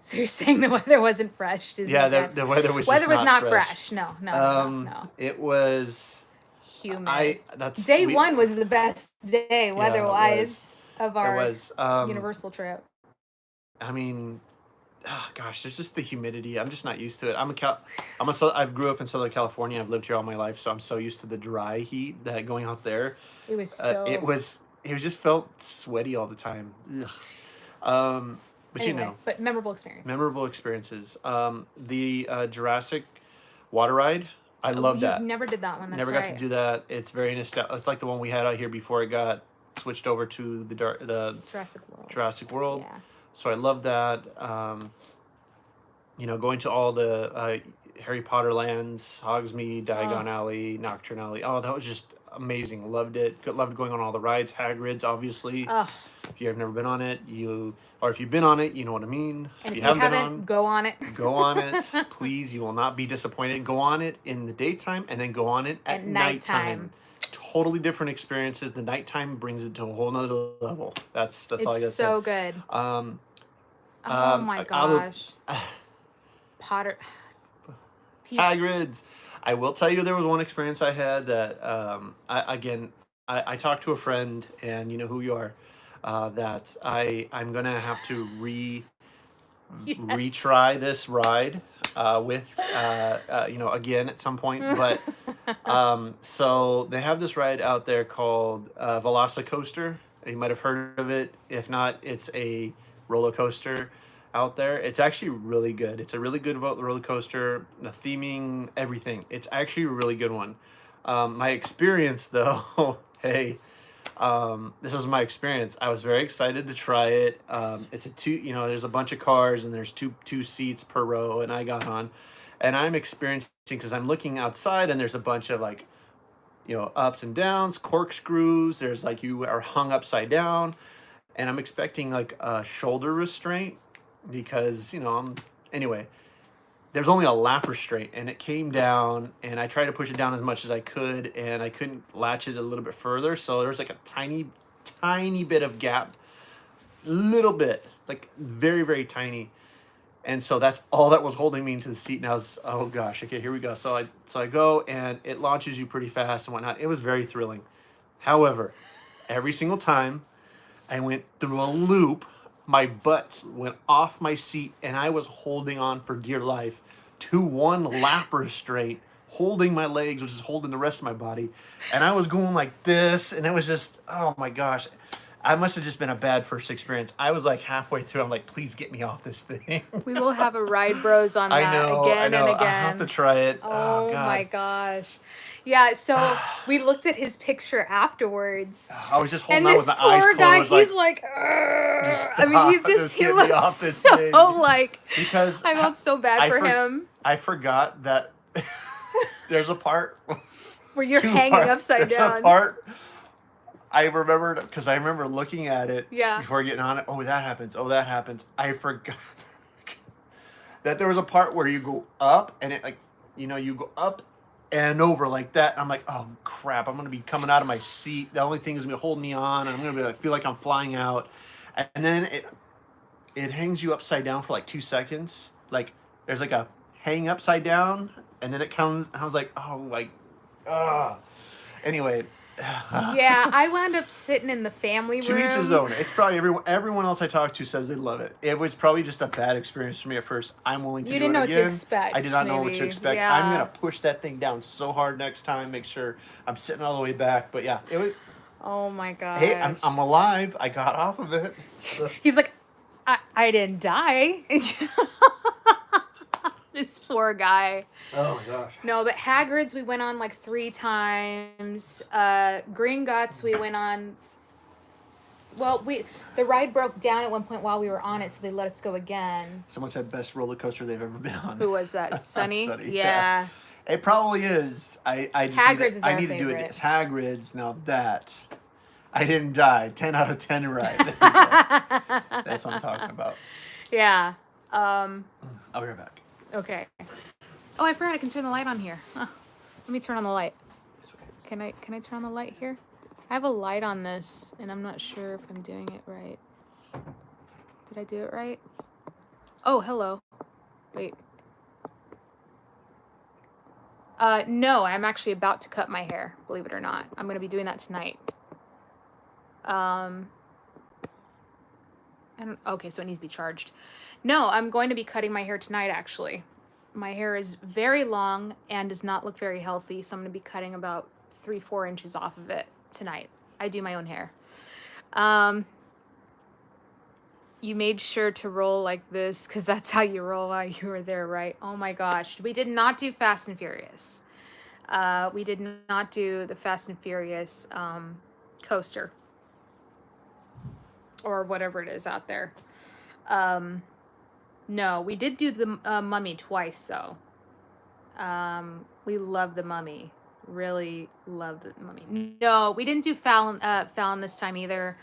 So you're saying the weather wasn't fresh? Yeah, the weather was weather just was not fresh. fresh. No. It was Humid. that's Day one was the best day yeah, it weather-wise. of It our was. Universal trip. I mean, oh, gosh, there's just the humidity. I'm just not used to it. I grew up in Southern California. I've lived here all my life, so I'm so used to the dry heat that going out there. It was It just felt sweaty all the time. Ugh. But anyway, but memorable experience. memorable experiences. The Jurassic water ride. I love You that. never did that one. That's Never got to do that. It's very nostalgic. It's like the one we had out here before it got switched over to the Jurassic World. Jurassic World. Yeah. So I love that. Going to all the Harry Potter lands, Hogsmeade, Diagon Alley, Nocturne Alley. Oh, that was just amazing. Loved it. Loved going on all the rides. Hagrid's, obviously. If you've never been on it, or if you've been on it, you know what I mean. And if you haven't been on, go on it. Go on it. Please, you will not be disappointed. Go on it in the daytime and then go on it at nighttime. Totally different experiences. The nighttime brings it to a whole nother level. That's all I gotta say. It's so good. Oh my gosh. Potter. Hagrid's. I will tell you, there was one experience I had that I talked to a friend, and you know who you are, that I'm gonna have to retry this ride with again at some point. But so they have this ride out there called Velocicoaster. You might have heard of it. If not, it's a roller coaster out there. It's actually really good. It's a really good roller coaster. The theming, everything. It's actually a really good one. My experience though, hey, this was my experience. I was very excited to try it. It's there's a bunch of cars and there's two seats per row, and I got on, and I'm experiencing, because I'm looking outside and there's a bunch of ups and downs, corkscrews. There's you are hung upside down, and I'm expecting a shoulder restraint, because anyway, there's only a lap restraint, and it came down, and I tried to push it down as much as I could, and I couldn't latch it a little bit further. So there was a tiny bit of gap, little bit, very, very tiny. And so that's all that was holding me into the seat. And I was, oh gosh, okay, here we go. So I go, and it launches you pretty fast and whatnot. It was very thrilling. However, every single time I went through a loop, my butt went off my seat, and I was holding on for dear life to one lap restraint, holding my legs, which is holding the rest of my body. And I was going like this, and it was just, oh my gosh. I must have just been a bad first experience. I was halfway through, I'm like, please get me off this thing. We will have a Ride Bros on that again and again. I have to try it. Oh God. My gosh. Yeah, so we looked at his picture afterwards. I was just holding on with my eyes closed. And this poor guy, he's like, I mean, he looks so thing. Because I felt so bad for him. I forgot that there's a part where you're hanging upside down. There's a part I remembered, because I remember looking at it before getting on it. Oh, that happens. Oh, that happens. I forgot that there was a part where you go up, and it you go up and over like that. And I'm like, oh crap, I'm gonna be coming out of my seat. The only thing is gonna hold me on, and I'm gonna feel like I'm flying out. And then it hangs you upside down for 2 seconds. There's a hang upside down, and then it comes, and I was like, oh anyway. Yeah, I wound up sitting in the family room. To each his own. It's probably everyone else I talk to says they love it. It was probably just a bad experience for me at first. I'm willing to do it again. You didn't know what to expect. I did not know what to expect. Yeah. I'm gonna push that thing down so hard next time. Make sure I'm sitting all the way back. But yeah, it was. Oh my gosh. Hey, I'm alive. I got off of it. He's like, I didn't die. This poor guy. Oh my gosh. No, but Hagrid's we went on 3 times. Gringotts we went on. Well, the ride broke down at one point while we were on it, so they let us go again. Someone said best roller coaster they've ever been on. Who was that? Sunny? Sunny. Yeah. It probably is. Hagrid's is our I need favorite. to do it. Hagrid's. Now that I didn't die. 10 out of 10 ride. That's what I'm talking about. Yeah. I'll be right back. Okay. Oh, I forgot I can turn the light on here. Huh. Let me turn on the light. Can I turn on the light here? I have a light on this, and I'm not sure if I'm doing it right. Did I do it right? Oh, hello. Wait. No, I'm actually about to cut my hair, believe it or not. I'm going to be doing that tonight. Okay, so it needs to be charged. No, I'm going to be cutting my hair tonight, actually. My hair is very long and does not look very healthy, so I'm going to be cutting about 3-4 inches off of it tonight. I do my own hair. You made sure to roll like this because that's how you roll while you were there, right? Oh my gosh. We did not do Fast and Furious. We did not do the Fast and Furious coaster or whatever it is out there. No, we did do the Mummy twice, though. We love the Mummy. Really love the Mummy. No, we didn't do Fallon this time either.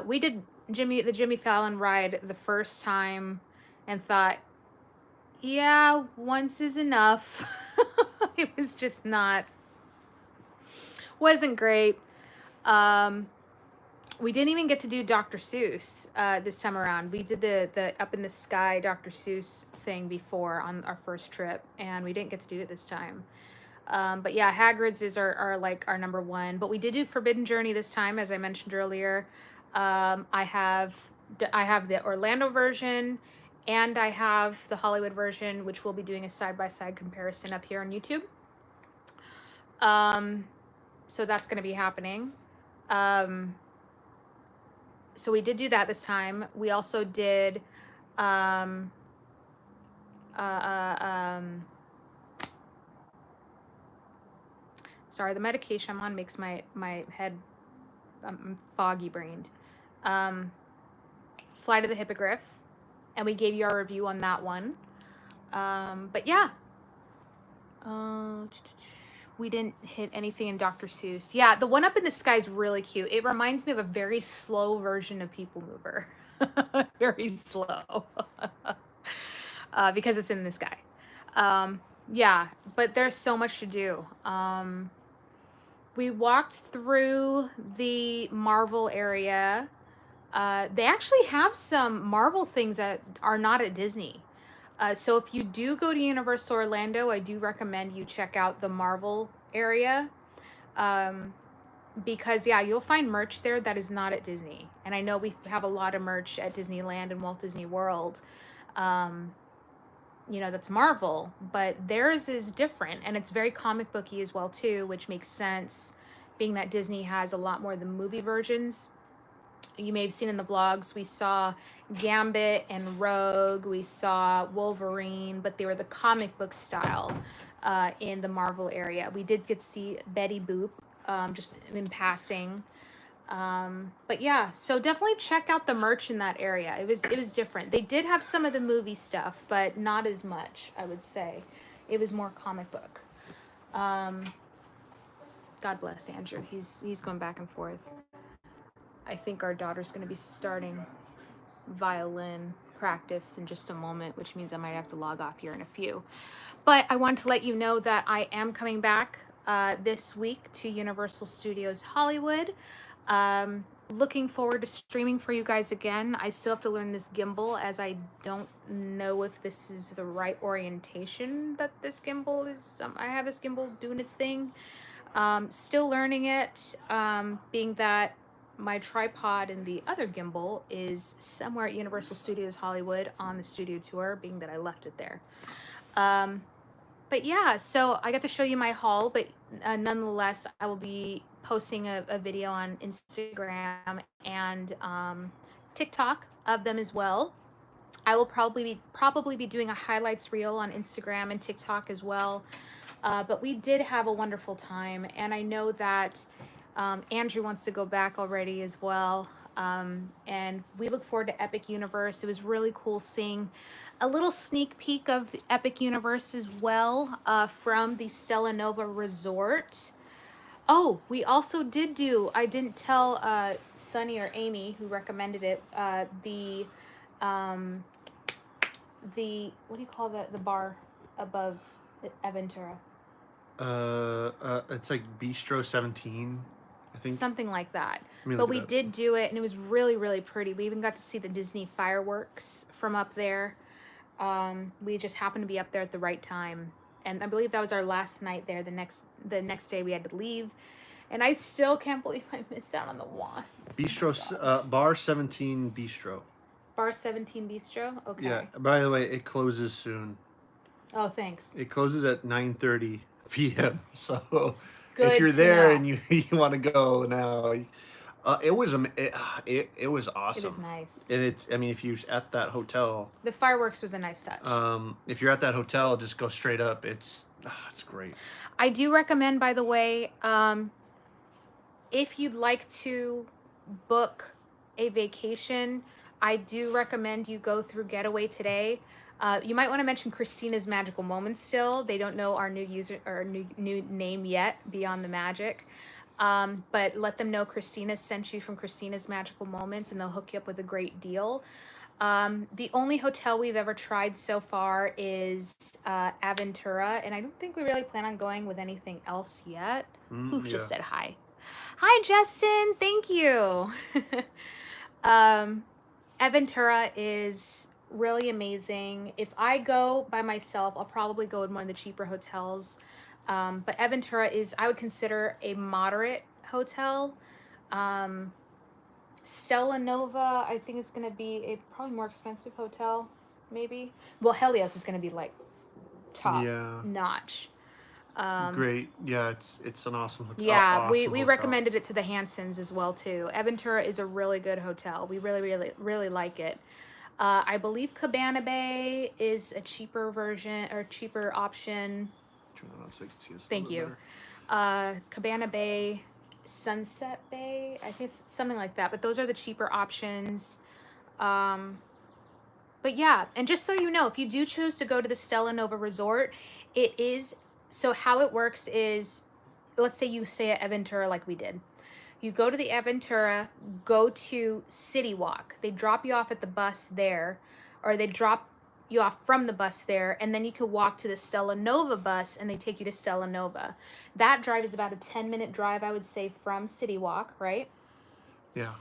We did the Jimmy Fallon ride the first time and thought, yeah, once is enough. It was just wasn't great. We didn't even get to do Dr. Seuss this time around. We did the Up in the Sky Dr. Seuss thing before on our first trip, and we didn't get to do it this time. But yeah, Hagrid's is our number one. But we did do Forbidden Journey this time, as I mentioned earlier. I have the Orlando version, and I have the Hollywood version, which we'll be doing a side-by-side comparison up here on YouTube. So that's going to be happening. So we did do that this time. We also did sorry, the medication I'm on makes my head foggy brained. Flight of the Hippogriff, and we gave you our review on that one. But yeah, we didn't hit anything in Dr. Seuss. Yeah, the one up in the sky is really cute. It reminds me of a very slow version of People Mover. Very slow. Because it's in the sky. Yeah, but there's so much to do. We walked through the Marvel area. They actually have some Marvel things that are not at Disney. So if you do go to Universal Orlando, I do recommend you check out the Marvel area. Because yeah, you'll find merch there that is not at Disney. And I know we have a lot of merch at Disneyland and Walt Disney World. You know, that's Marvel, but theirs is different, and it's very comic booky as well too, which makes sense being that Disney has a lot more of the movie versions. You may have seen in the vlogs, we saw Gambit and Rogue, we saw Wolverine, but they were the comic book style in the Marvel area. We did get to see Betty Boop just in passing. But yeah, so definitely check out the merch in that area. It was different. They did have some of the movie stuff, but not as much, I would say. It was more comic book. God bless Andrew. He's going back and forth. I think our daughter's going to be starting violin practice in just a moment, which means I might have to log off here in a few. But I want to let you know that I am coming back this week to Universal Studios Hollywood. Looking forward to streaming for you guys again. I still have to learn this gimbal, as I don't know if this is the right orientation that this gimbal is. I have this gimbal doing its thing. Still learning it, being that my tripod and the other gimbal is somewhere at Universal Studios Hollywood on the studio tour, being that I left it there. But yeah, so I got to show you my haul, but nonetheless, I will be posting a video on Instagram and TikTok of them as well. I will probably be doing a highlights reel on Instagram and TikTok as well. But we did have a wonderful time, and I know that Andrew wants to go back already as well. And we look forward to Epic Universe. It was really cool seeing a little sneak peek of Epic Universe as well from the Stella Nova Resort. Oh, we also did do, I didn't tell Sunny or Amy, who recommended it, the what do you call the bar above Aventura? It's like Bistro 17, I think. Something like that. But we did do it, and it was really, really pretty. We even got to see the Disney fireworks from up there. We just happened to be up there at the right time. And I believe that was our last night there. The next day we had to leave. And I still can't believe I missed out on the wand. Bistro, Bar 17 Bistro. Bar 17 Bistro. Okay. Yeah. By the way, it closes soon. Oh, thanks. It closes at 9:30 p.m. So if Good you're to there know. and you want to go now, it was It is awesome. nice. And it's, I mean, if you're at that hotel, The fireworks was a nice touch. if you're at that hotel, just go straight up. It's great. I do recommend, by the way, if you'd like to book a vacation, I do recommend you go through Getaway Today. You might want to mention Christina's Magical Moments still. They don't know our new user or new name yet, Beyond the Magic. But let them know Christina sent you from Christina's Magical Moments, and they'll hook you up with a great deal. The only hotel we've ever tried so far is Aventura, and I don't think we really plan on going with anything else yet. Who just said hi? Hi, Justin. Thank you. Aventura is really amazing. If I go by myself, I'll probably go in one of the cheaper hotels. But Aventura is, I would consider, a moderate hotel. Stella Nova, I think, is going to be a probably more expensive hotel, maybe. Well, Helios is going to be like top notch. Great. Yeah, it's an awesome hotel. Yeah, awesome we hotel. recommended it to the Hansons as well too. Aventura is a really good hotel. We really like it. I believe Cabana Bay is a cheaper version or cheaper option. Turn that on so you can see us a Thank little you. better. Cabana Bay, Sunset Bay, I think it's something like that. But those are the cheaper options. But yeah, and just so you know, if you do choose to go to the Stella Nova Resort, it is, so how it works is, let's say you stay at Aventura like we did. You go to the Aventura, go to City Walk. They drop you off at the bus there, or they drop you off from the bus there, and then you can walk to the Stella Nova bus, and they take you to Stella Nova. That drive is about a 10-minute drive, I would say, from City Walk, right? Yeah.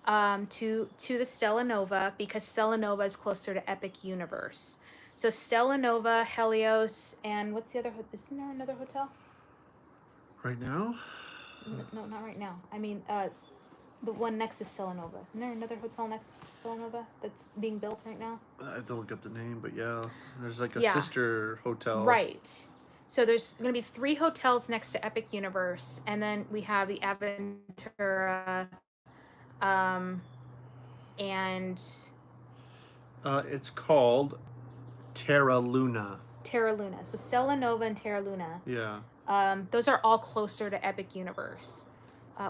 To the Stella Nova, because Stella Nova is closer to Epic Universe. So Stella Nova, Helios, and what's the other? Isn't there another hotel? Right now? No, not right now. I mean, the one next to Stella Nova. Isn't there another hotel next to Stella Nova that's being built right now? I have to look up the name, but yeah, there's like a sister hotel. Right. So there's going to be 3 hotels next to Epic Universe, and then we have the Aventura, and it's called Terra Luna. Terra Luna. So Stella Nova and Terra Luna. Yeah. Those are all closer to Epic Universe.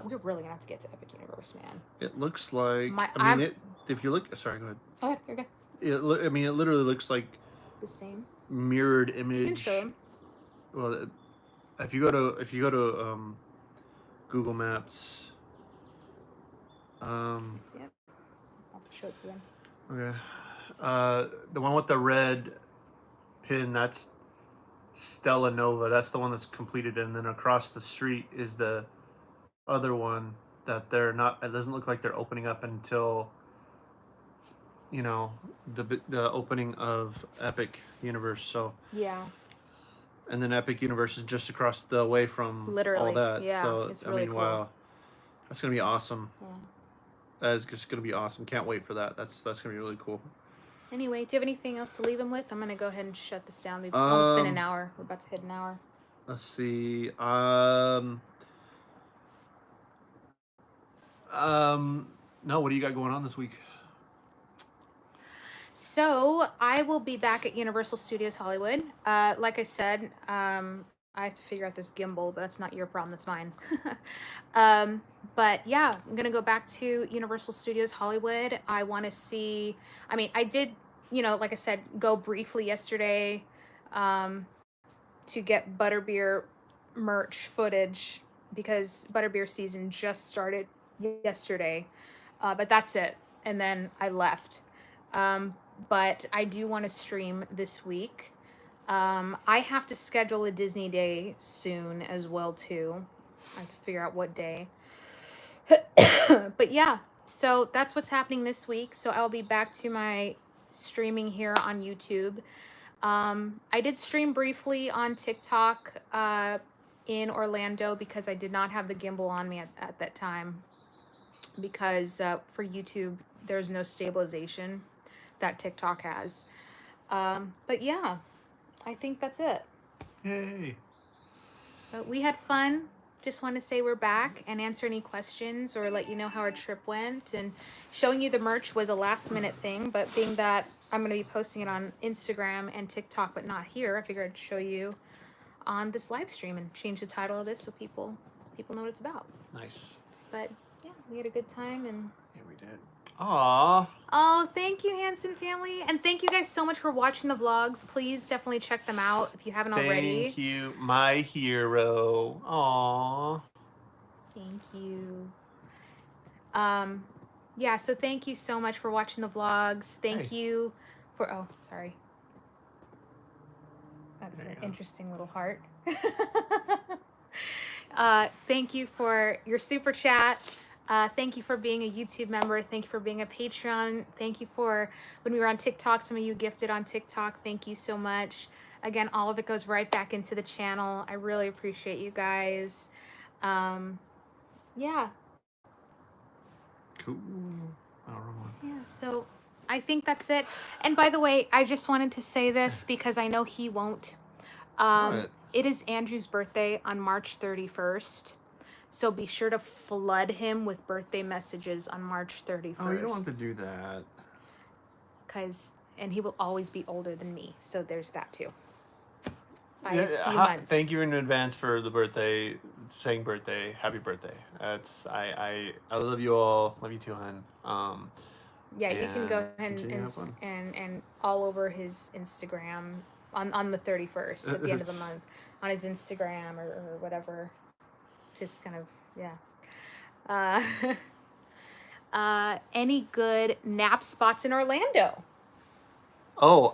We're really gonna have to get to Epic Universe, man. It looks like, if you look, sorry, go ahead. Go ahead, you're good. I mean, it literally looks like the same mirrored image. You can show them. Well, if you go to Google Maps, Yep. I'll show it to them. Okay. The one with the red pin, that's Stella Nova. That's the one that's completed, and then across the street is the other one that they're not. It doesn't look like they're opening up until, you know, the opening of Epic Universe. So yeah. And then Epic Universe is just across the way from literally all that. Yeah, so it's really cool. Wow, that's gonna be awesome. Yeah. That is just gonna be awesome. Can't wait for that. That's gonna be really cool. Anyway, do you have anything else to leave them with? I'm gonna go ahead and shut this down. We've almost been an hour. We're about to hit an hour. Let's see. No, what do you got going on this week? So I will be back at Universal Studios Hollywood. Like I said, I have to figure out this gimbal, but that's not your problem, that's mine. But yeah, I'm gonna go back to Universal Studios Hollywood. I want to see, I mean, I did, like I said, go briefly yesterday to get Butterbeer merch footage because Butterbeer season just started yesterday. But that's it. And then I left. But I do want to stream this week. I have to schedule a Disney day soon as well too. I have to figure out what day. But yeah, so that's what's happening this week. So I'll be back to my streaming here on YouTube. I did stream briefly on TikTok in Orlando because I did not have the gimbal on me at that time. because for YouTube, there's no stabilization that TikTok has. But yeah, I think that's it. Yay. But we had fun. Just want to say we're back and answer any questions or let you know how our trip went. And showing you the merch was a last minute thing, but being that I'm going to be posting it on Instagram and TikTok, but not here, I figured I'd show you on this live stream and change the title of this so people know what it's about. Nice. But yeah, we had a good time and Yeah, we did. Aww. oh, thank you, Hanson family. And thank you guys so much for watching the vlogs. Please definitely check them out if you haven't already. Thank you, my hero. Aww. Thank you. Yeah, so thank you so much for watching the vlogs. Thank you for, oh, sorry. That's an interesting little heart. Thank you for your super chat. Thank you for being a YouTube member. Thank you for being a Patreon. Thank you for when we were on TikTok. Some of you gifted on TikTok. Thank you so much. Again, all of it goes right back into the channel. I really appreciate you guys. Yeah. Cool. Oh, wrong one. Yeah, so I think that's it. And by the way, I just wanted to say this because I know he won't. What? It is Andrew's birthday on March 31st. So be sure to flood him with birthday messages on March 31st. Oh, you don't want to do that. And he will always be older than me. So there's that too. By Yeah, a few months. thank you in advance for the birthday, saying birthday, happy birthday. That's I love you all. Love you too, hon. Yeah, you can go continue to have ahead fun. and all over his Instagram on the 31st at the end of the month on his Instagram or whatever. Just kind of, yeah. Any good nap spots in Orlando? Oh,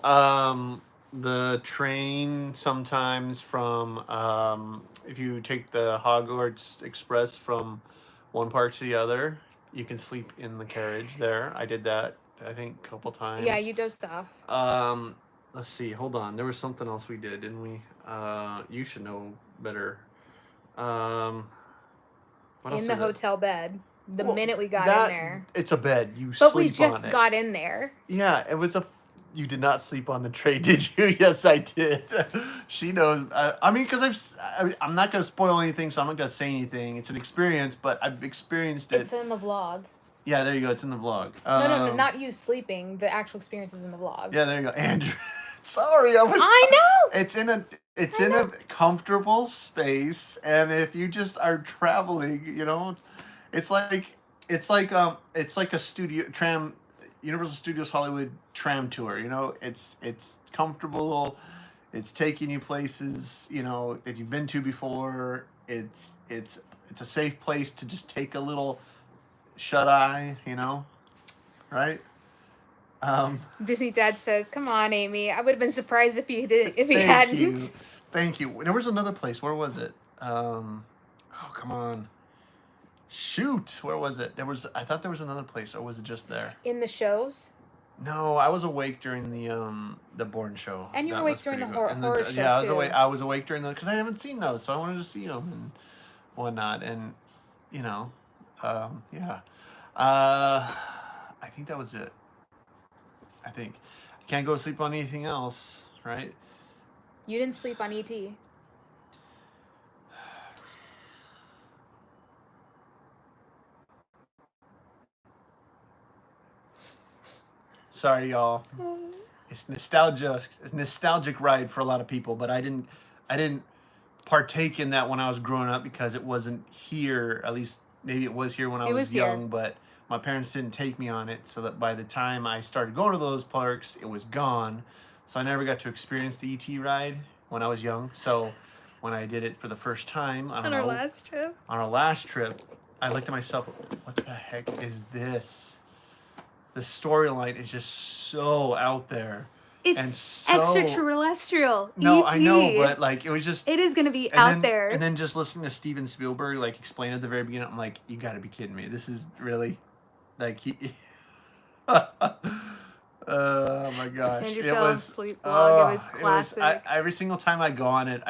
the train sometimes from if you take the Hogwarts Express from one park to the other, you can sleep in the carriage there. I did that, I think, a couple times. Yeah, you dozed off. Let's see. Hold on. There was something else we did, didn't we? You should know better. What else In the is it? hotel bed. The Well, minute we got that- in there. It's a bed. You But sleep we on just it. got in there. Yeah, it was a. You did not sleep on the train, did you? Yes, I did. She knows. I mean, because I'm not going to spoil anything, so I'm not going to say anything. It's an experience, but I've experienced it. It's in the vlog. Yeah, there you go. It's in the vlog. No, not you sleeping. The actual experience is in the vlog. Yeah, there you go, Andrew. Sorry, I know. It's in a comfortable space, and if you just are traveling, you know, it's like a studio tram. Universal Studios Hollywood tram tour, you know, it's comfortable, it's taking you places, you know, that you've been to before. It's a safe place to just take a little shut eye, you know, right? Disney Dad says, "Come on, Amy. I would have been surprised if you hadn't." Thank you. There was another place. Where was it? Oh, come on. Shoot, where was it? I thought there was another place, or was it just there? In the shows? No, I was awake during the Bourne show. And you were awake during the horror show yeah, too. I was awake during because I haven't seen those, so I wanted to see them and whatnot, and you know, yeah. I think that was it. I think I can't go sleep on anything else, right? You didn't sleep on ET. Sorry, y'all. It's nostalgic ride for a lot of people, but I didn't partake in that when I was growing up because it wasn't here. At least maybe it was here when I was young, here. but my parents didn't take me on it, so that by the time I started going to those parks, it was gone. So I never got to experience the ET ride when I was young. So when I did it for the first time, On our last trip, I looked at myself, what the heck is this? The storyline is just so out there. it's and so, extraterrestrial. No, ET. I know, but like it was just. It is gonna be out there. And then just listening to Steven Spielberg like explain at the very beginning, I'm like, you got to be kidding me! This is really, like he. Oh my gosh! Andrew It fell was asleep vlog. It was classic. every single time I go on it,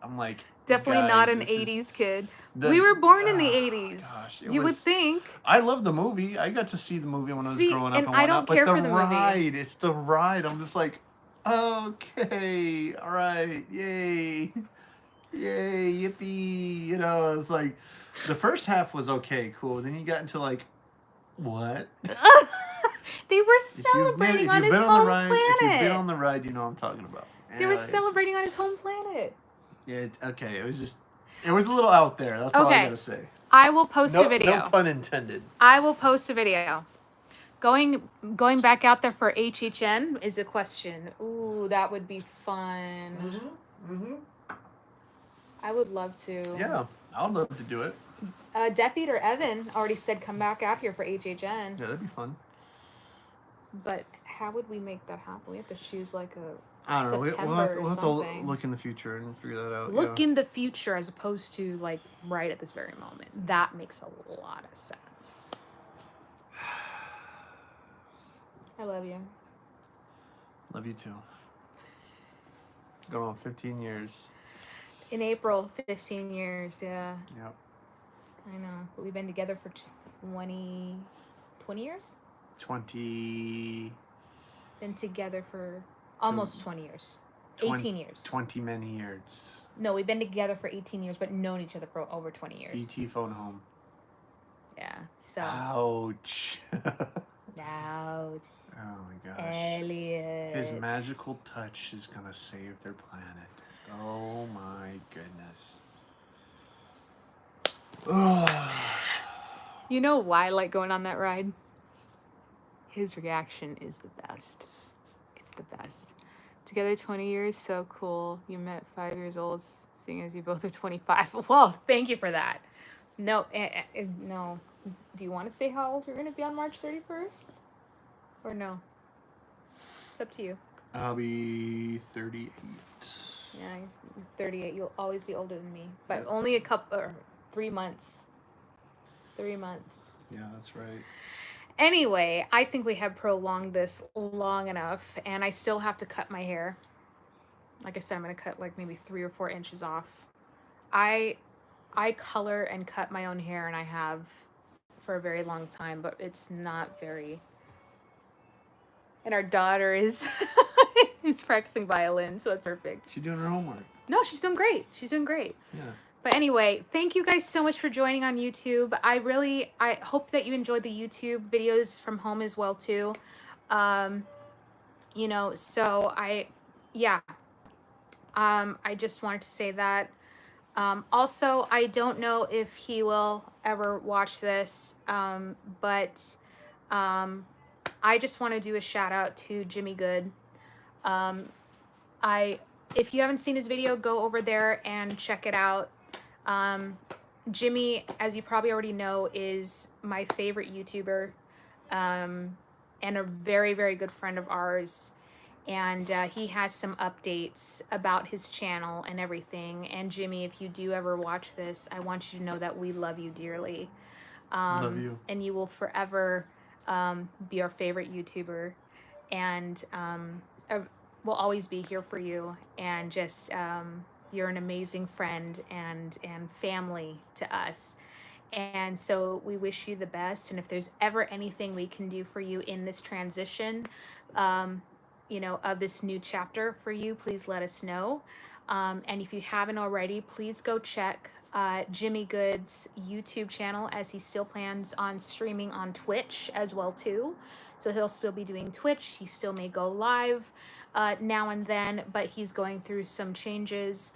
I'm like, Definitely not an this is- 80s kid. We were born in the 80s. Gosh, You would think. I love the movie. I got to see the movie when I was See, growing up and and I whatnot. don't care but for the the movie. ride, it's the ride. I'm just like, okay, all right, yay, yay, yippee. You know, it's like the first half was okay, cool. Then you got into like, what? They were celebrating on his home planet. If you've been on the ride, you know what I'm talking about. They were celebrating on his home planet. Yeah, okay. It was a little out there. That's all I gotta say. I will post a video. No pun intended. I will post a video. Going back out there for HHN is a question. Ooh, that would be fun. I would love to. Yeah, I'd love to do it. Death Eater Evan already said come back out here for HHN. Yeah, that'd be fun. But how would we make that happen? We have to choose like a I don't know. September We'll have to something. look in the future and figure that out. Look in the future as opposed to like right at this very moment. That makes a lot of sense. I love you. Love you too. Going on 15 years. In April, 15 years, yeah. Yep. I know. But we've been together for 20 years? 20... Been together for almost 20 years. 18 years. 20 many years. No, we've been together for 18 years, but known each other for over 20 years. ET phone home. Yeah, so. Ouch. Ouch. Oh my gosh. Elliot. His magical touch is gonna save their planet. Oh my goodness. You know why I like going on that ride? His reaction is the best. It's the best. Together 20 years, so cool. You met 5 years old, seeing as you both are 25. Well, thank you for that. No, no. Do you want to say how old you're going to be on March 31st? Or no? It's up to you. I'll be 38. Yeah, 38. You'll always be older than me. But only a couple, or 3 months. 3 months. Yeah, that's right. Anyway, I think we have prolonged this long enough, and I still have to cut my hair. Like I said, I'm going to cut like maybe 3 or 4 inches off. I color and cut my own hair, and I have for a very long time, but it's not very... And our daughter is is practicing violin, so that's perfect. She's doing her homework. No, she's doing great. She's doing great. Yeah. But anyway, thank you guys so much for joining on YouTube. I hope that you enjoyed the YouTube videos from home as well too. You know, so I just wanted to say that. Also, I don't know if he will ever watch this, but I just want to do a shout out to Jimmy Good. If you haven't seen his video, go over there and check it out. Jimmy, as you probably already know, is my favorite YouTuber, and a very, very good friend of ours. And he has some updates about his channel and everything. And Jimmy, if you do ever watch this, I want you to know that we love you dearly. Love you. And you will forever be our favorite YouTuber. And we'll always be here for you. And just... you're an amazing friend and family to us. And so we wish you the best. And if there's ever anything we can do for you in this transition, you know, of this new chapter for you, please let us know. And if you haven't already, please go check Jimmy Good's YouTube channel, as he still plans on streaming on Twitch as well too. So he'll still be doing Twitch. He still may go live now and then, but he's going through some changes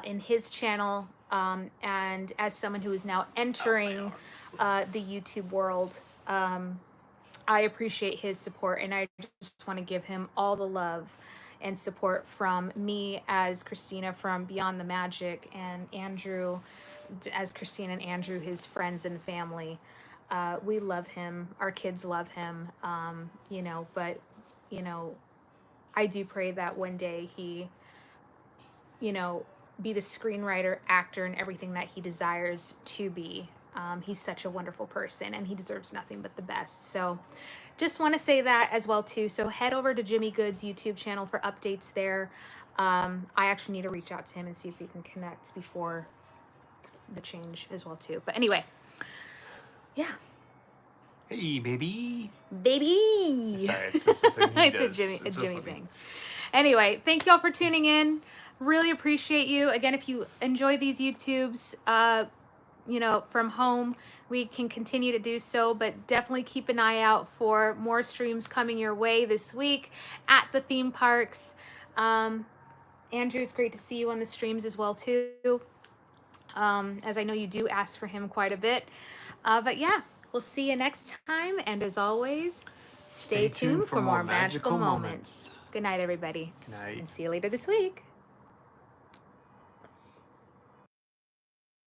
in his channel. And as someone who is now entering the YouTube world, I appreciate his support, and I just want to give him all the love and support from me as Christina from Beyond the Magic, and Andrew as Christina and Andrew, his friends and family. We love him. Our kids love him. You know, but, you know, I do pray that one day he, you know, be the screenwriter, actor, and everything that he desires to be. He's such a wonderful person, and he deserves nothing but the best. So just want to say that as well too. So head over to Jimmy Good's YouTube channel for updates there. I actually need to reach out to him and see if we can connect before the change as well too. But anyway, yeah, Hey, baby. baby. Sorry, it's just a thing he It's a does. Jimmy It's so Jimmy funny. thing. Anyway, thank y'all for tuning in. Really appreciate you. Again, if you enjoy these YouTubes, you know, from home, we can continue to do so, but definitely keep an eye out for more streams coming your way this week at the theme parks. Andrew, it's great to see you on the streams as well too. As I know you do ask for him quite a bit. But yeah, we'll see you next time. And as always, stay tuned for more magical moments. Good night, everybody. Good night. And see you later this week.